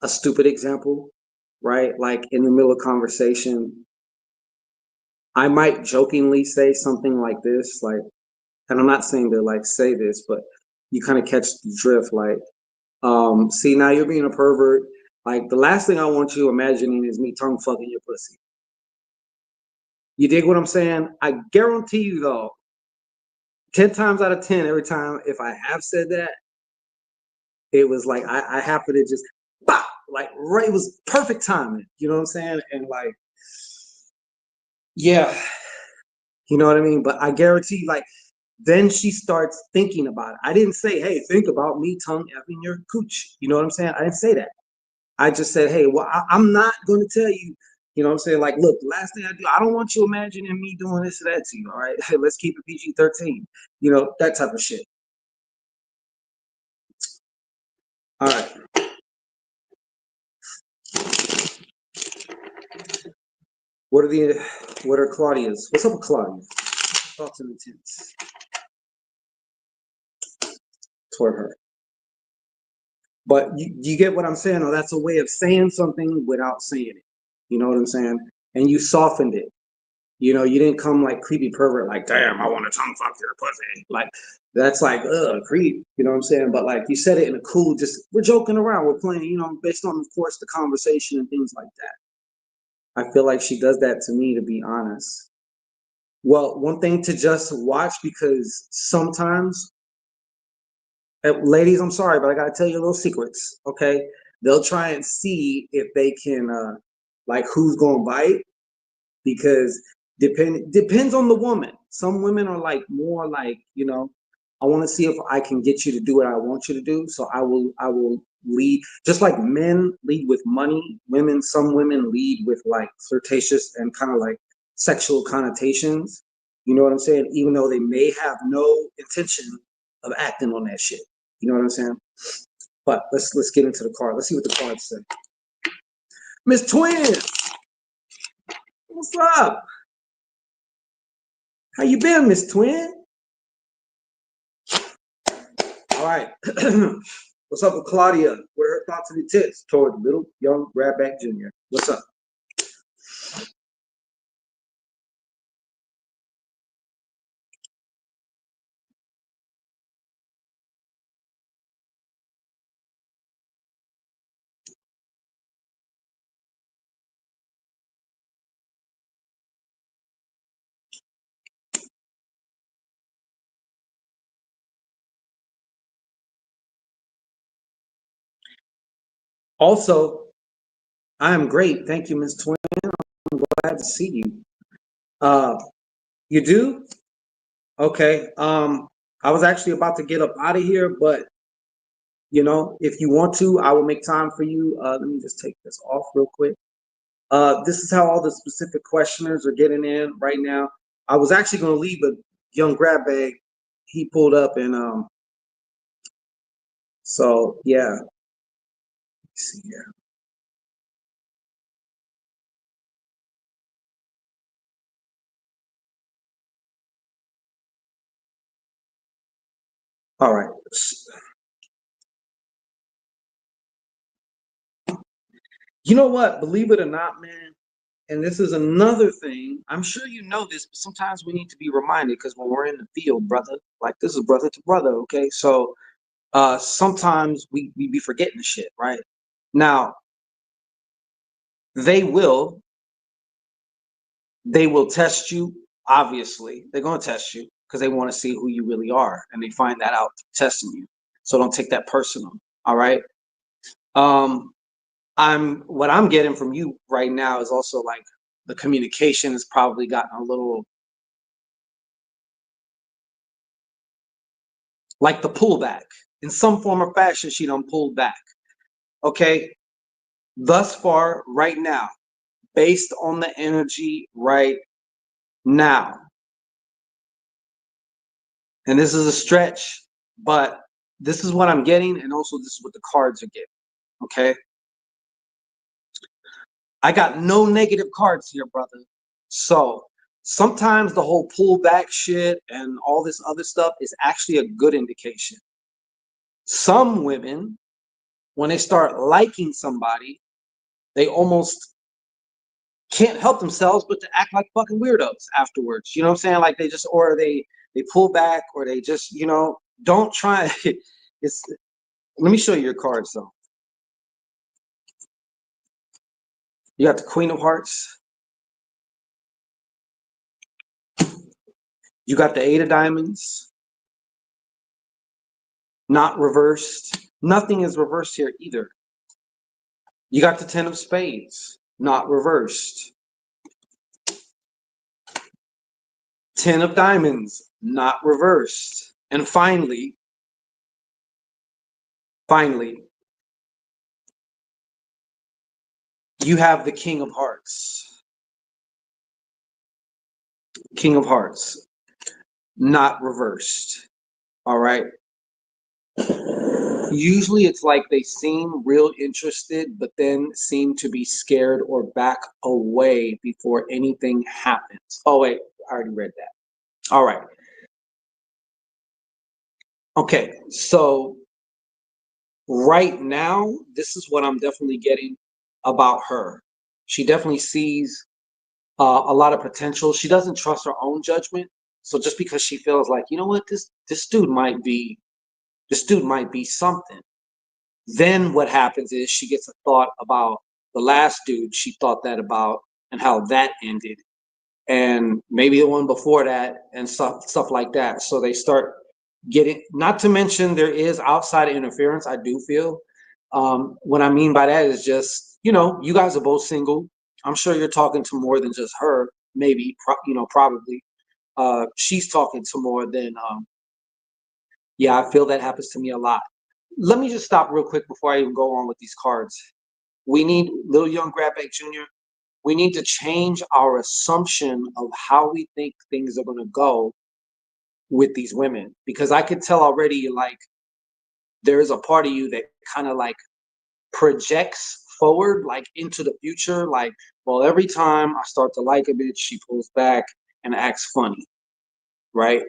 a stupid example, right? Like in the middle of conversation, I might jokingly say something like this, like, and I'm not saying to like say this, but you kind of catch the drift, like, see, now you're being a pervert. Like the last thing I want you imagining is me tongue fucking your pussy. You dig what I'm saying? I guarantee you though, 10 times out of 10, every time if I have said that, it was like I happened to just bop, like right, it was perfect timing. You know what I'm saying? And like, yeah, you know what I mean? But I guarantee like then she starts thinking about it. I didn't say, hey, think about me tongue effing your cooch. You know what I'm saying? I didn't say that. I just said, hey, well, I'm not going to tell you, you know what I'm saying? Like, look, the last thing I do, I don't want you imagining me doing this or that to you, all right? Let's keep it PG-13, you know, that type of shit. All right. What are Claudia's? What's up with Claudia? Thoughts and intents toward her. But you get what I'm saying? Or that's a way of saying something without saying it. You know what I'm saying? And you softened it. You know, you didn't come like creepy pervert, like, damn, I want to tongue fuck your pussy. Like, that's like, creep. You know what I'm saying? But like, you said it in a cool, just, we're joking around. We're playing, you know, based on, of course, the conversation and things like that. I feel like she does that to me, to be honest. Well, one thing to just watch because sometimes, ladies, I'm sorry, but I got to tell you little secrets, okay? They'll try and see if they can, like, who's going to bite because depends on the woman. Some women are like more like, you know, I want to see if I can get you to do what I want you to do. So I will lead, just like men lead with money. Some women lead with like flirtatious and kind of like sexual connotations. You know what I'm saying? Even though they may have no intention of acting on that shit. You know what I'm saying? But let's get into the card. Let's see what the cards say. Miss Twin, what's up? How you been, Miss Twin? All right. What's up with Claudia? What are her thoughts and intents toward little young Radback Jr.? What's up? Also, I am great. Thank you, Miss Twin. Glad to see you. Uh, you do? Okay. I was actually about to get up out of here, but you know, if you want to, I will make time for you. Let me just take this off real quick. This is how all the specific questioners are getting in right now. I was actually going to leave a young grab bag. He pulled up and so yeah. Let's see here. All right. You know what? Believe it or not, man. And this is another thing. I'm sure you know this, but sometimes we need to be reminded because when we're in the field, brother, like this is brother to brother, okay? So sometimes we be forgetting the shit, right? Now, they will they will test you, obviously. They're gonna test you because they want to see who you really are, and they find that out testing you. So don't take that personal. All right. Um, what I'm getting from you right now is also like the communication has probably gotten a little like the pullback. In some form or fashion, she done pulled back. Okay. Thus far, right now, based on the energy right now, and this is a stretch, but this is what I'm getting, and also this is what the cards are getting. Okay. I got no negative cards here, brother. So sometimes the whole pullback shit and all this other stuff is actually a good indication. Some women, when they start liking somebody, they almost can't help themselves but to act like fucking weirdos afterwards. You know what I'm saying? Like they just, or they pull back, or they just, don't try. It's Let me show you your cards though. You got the Queen of Hearts. You got the Eight of Diamonds, not reversed. Nothing is reversed here either. You got the Ten of Spades, not reversed. Ten of Diamonds, not reversed. And finally, you have the King of Hearts. King of Hearts, not reversed. All right. Usually it's like they seem real interested, but then seem to be scared or back away before anything happens. Oh, wait, I already read that. All right. Okay. So right now, this is what I'm definitely getting about her. She definitely sees a lot of potential. She doesn't trust her own judgment. So just because she feels like, you know what, this dude might be something. Then what happens is she gets a thought about the last dude she thought that about and how that ended, and maybe the one before that, and stuff like that. So they start getting. Not to mention there is outside interference. I do feel. What I mean by that is just you guys are both single. I'm sure you're talking to more than just her. Maybe probably. She's talking to more than. Yeah, I feel that happens to me a lot. Let me just stop real quick before I even go on with these cards. We need Lil Young Grabback Jr. We need to change our assumption of how we think things are going to go with these women, because I could tell already, like, there is a part of you that kind of like projects forward, like into the future. Like, well, every time I start to like a bitch, she pulls back and acts funny, right?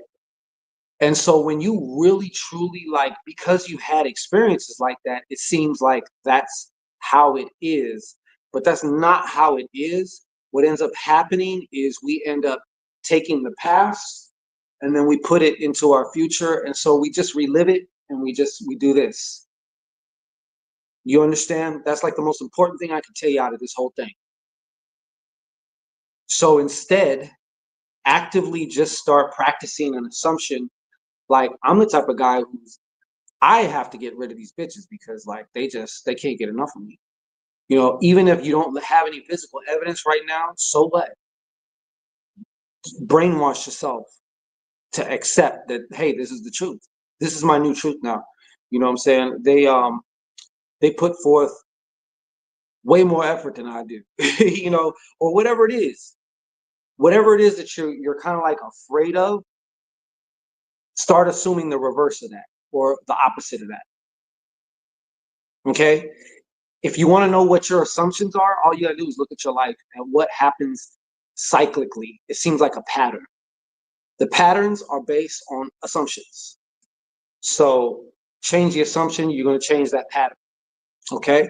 And so when you really truly like, because you had experiences like that, it seems like that's how it is, but that's not how it is. What ends up happening is we end up taking the past and then we put it into our future. And so we just relive it and we do this. You understand? That's like the most important thing I can tell you out of this whole thing. So instead, actively just start practicing an assumption. Like, I'm the type of guy who's I have to get rid of these bitches because like they can't get enough of me. Even if you don't have any physical evidence right now, so what? Brainwash yourself to accept that, hey, this is the truth. This is my new truth now. You know what I'm saying? They put forth way more effort than I do, or whatever it is. whatever it is that you're kind of like afraid of, start assuming the reverse of that or the opposite of that. Okay? If you want to know what your assumptions are, all you gotta do is look at your life and what happens cyclically. It seems like a pattern. The patterns are based on assumptions. So change the assumption, you're gonna change that pattern. Okay?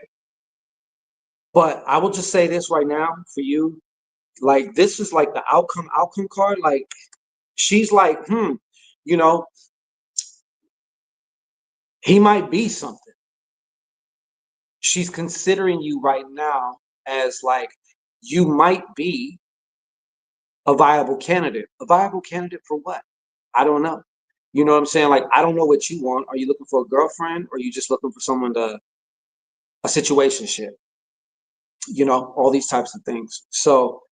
But I will just say this right now for you. Like, this is like the outcome card. Like, she's like, you know, he might be something. She's considering you right now as like, you might be a viable candidate. A viable candidate for what? I don't know. You know what I'm saying? Like, I don't know what you want. Are you looking for a girlfriend, or are you just looking for someone to a situationship? You know, all these types of things. So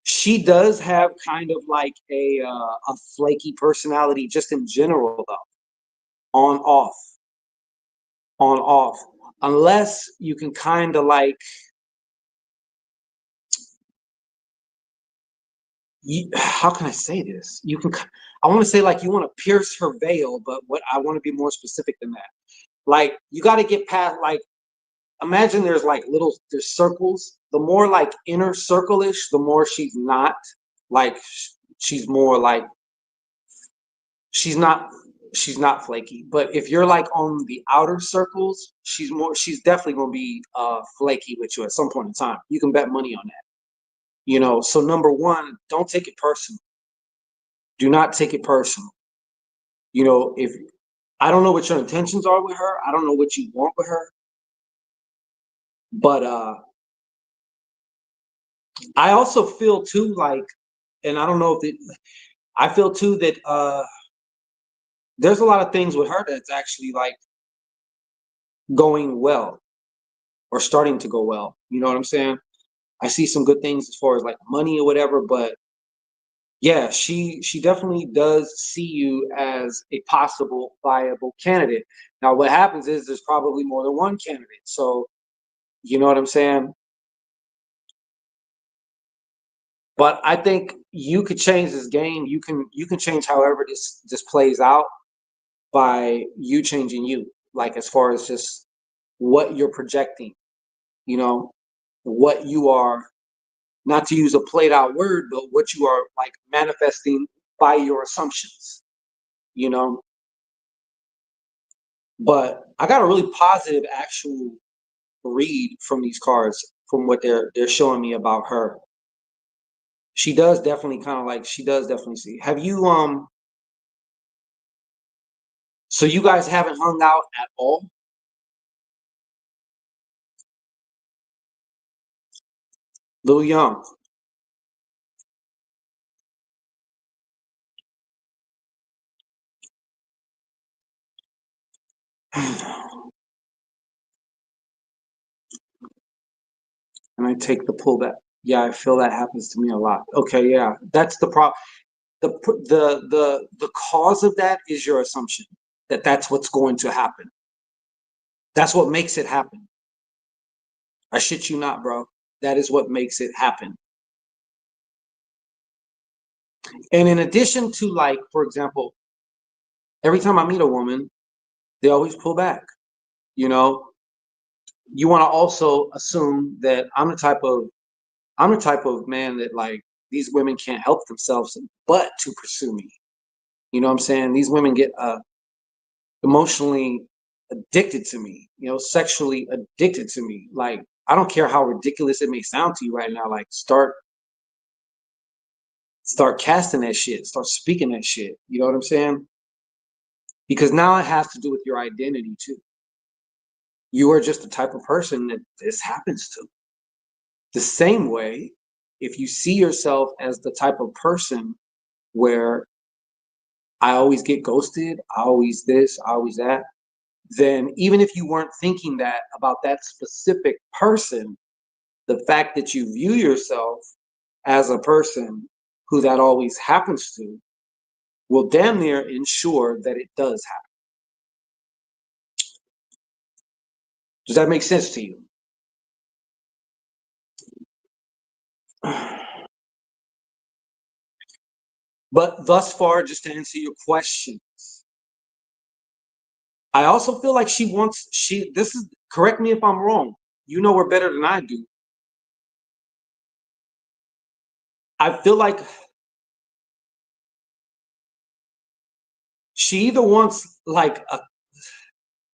she does have kind of like a flaky personality, just in general, though. On off, on off. Unless you can kind of like, how can I say this? You can, I want to say like you want to pierce her veil, but what I want to be more specific than that. Like, you got to get past, like, imagine there's like there's circles. The more like inner circle-ish, the more she's not like, she's more like, she's not she's not flaky. But if you're like on the outer circles, she's definitely gonna be flaky with you at some point in time. You can bet money on that. You know, so number one, don't take it personal. Do not take it personal. You know, if I don't know what your intentions are with her, I don't know what you want with her, but I also feel too like, and I don't know if it, I feel too that there's a lot of things with her that's actually like going well or starting to go well. You know what I'm saying? I see some good things as far as like money or whatever, but yeah, she definitely does see you as a possible viable candidate. Now, what happens is there's probably more than one candidate. So, you know what I'm saying? But I think you could change this game. You can change however this plays out by you changing you. Like, as far as just what you're projecting, you know, what you are, not to use a played out word, but what you are like manifesting by your assumptions, you know. But I got a really positive actual read from these cards, from what they're showing me about her. She does definitely kind of like, she does definitely see. Have you so you guys haven't hung out at all? Little young. And I take the pull back. Yeah, I feel that happens to me a lot. Okay, yeah, that's the problem. The cause of that is your assumption that that's what's going to happen. That's what makes it happen. I shit you not, bro. That is what makes it happen. And in addition to, like, for example, every time I meet a woman, they always pull back. You know, you want to also assume that I'm the type of man that, like, these women can't help themselves but to pursue me. You know what I'm saying? These women get emotionally addicted to me, you know, sexually addicted to me. Like, I don't care how ridiculous it may sound to you right now. Like, start casting that shit, start speaking that shit. You know what I'm saying? Because now it has to do with your identity too. You are just the type of person that this happens to. The same way, if you see yourself as the type of person where I always get ghosted, I always this, I always that, then even if you weren't thinking that about that specific person, the fact that you view yourself as a person who that always happens to will damn near ensure that it does happen. Does that make sense to you? But thus far, just to answer your questions, I also feel like this is, correct me if I'm wrong. You know her better than I do. I feel like she either wants like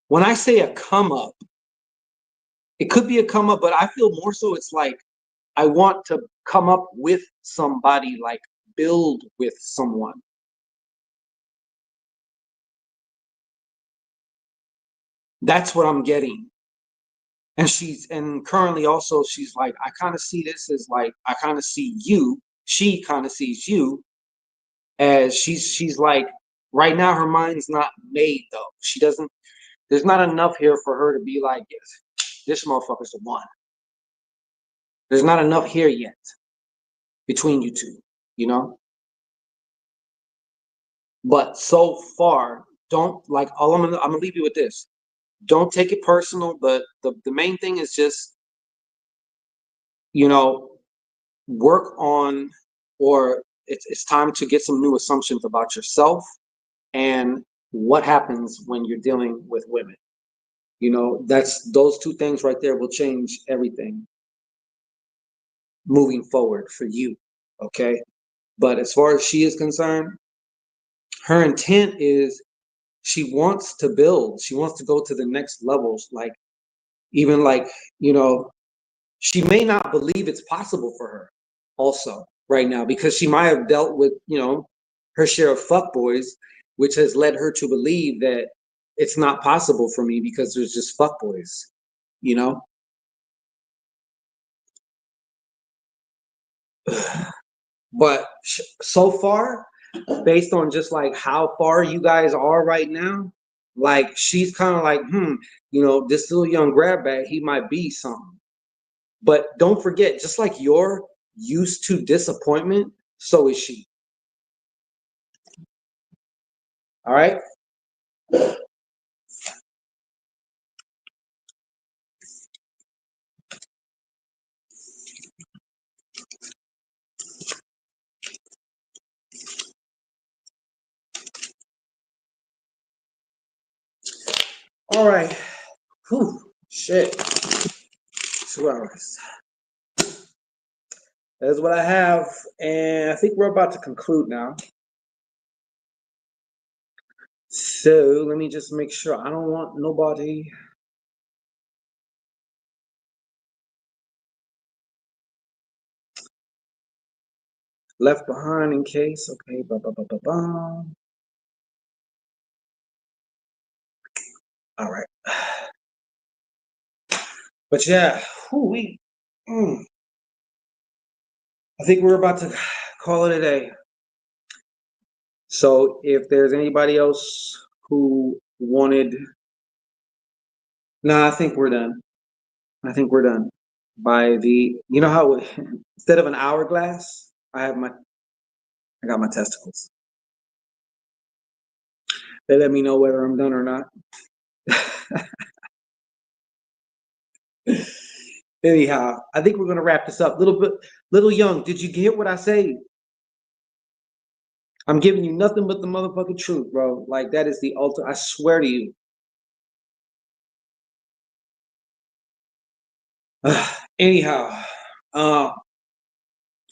when I say a come up, it could be a come up, but I feel more so it's like I want to come up with somebody, like build with someone. That's what I'm getting. And currently also she's like, I kind of see this as like, I kind of see you. She kind of sees you as she's like, right now her mind's not made though. She doesn't, there's not enough here for her to be like, yes, this motherfucker's the one. There's not enough here yet between you two, you know? But so far, don't like all I'm gonna leave you with this. Don't take it personal, but the main thing is just, you know, work on, or it's time to get some new assumptions about yourself and what happens when you're dealing with women. You know, that's those two things right there will change everything moving forward for you. Okay. But as far as she is concerned, her intent is she wants to build, she wants to go to the next levels. Like, even like, you know, she may not believe it's possible for her also right now because she might have dealt with, you know, her share of fuckboys, which has led her to believe that it's not possible for me because there's just fuckboys, you know? But so far, based on just like how far you guys are right now, like she's kind of like, you know, this little young grab bag, he might be something. But don't forget, just like you're used to disappointment, so is she. All right. All right. Whew. Shit. 2 hours. That's what I have. And I think we're about to conclude now. So let me just make sure I don't want nobody. Left behind in case. Okay. All right. But yeah, I think we're about to call it a day. So if there's anybody else who wanted, I think we're done. I think we're done. By the, you know how instead of an hourglass, I got my testicles. They let me know whether I'm done or not. Anyhow, I think we're gonna wrap this up. Little young, did you get what I say? I'm giving you nothing but the motherfucking truth, bro. Like that is the ultimate. I swear to you. Anyhow, uh,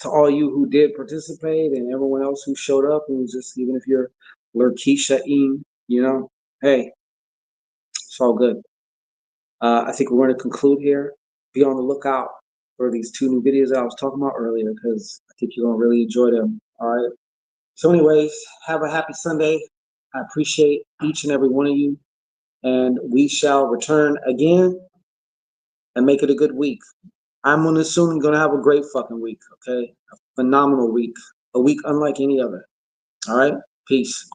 to all you who did participate and everyone else who showed up, and just even if you're Lurkeisha, you know, hey, it's all good. I think we're going to conclude here. Be on the lookout for these 2 new videos that I was talking about earlier because I think you're going to really enjoy them. All right. So, anyways, have a happy Sunday. I appreciate each and every one of you. And we shall return again and make it a good week. I'm going to assume you're going to have a great fucking week. Okay. A phenomenal week. A week unlike any other. All right. Peace.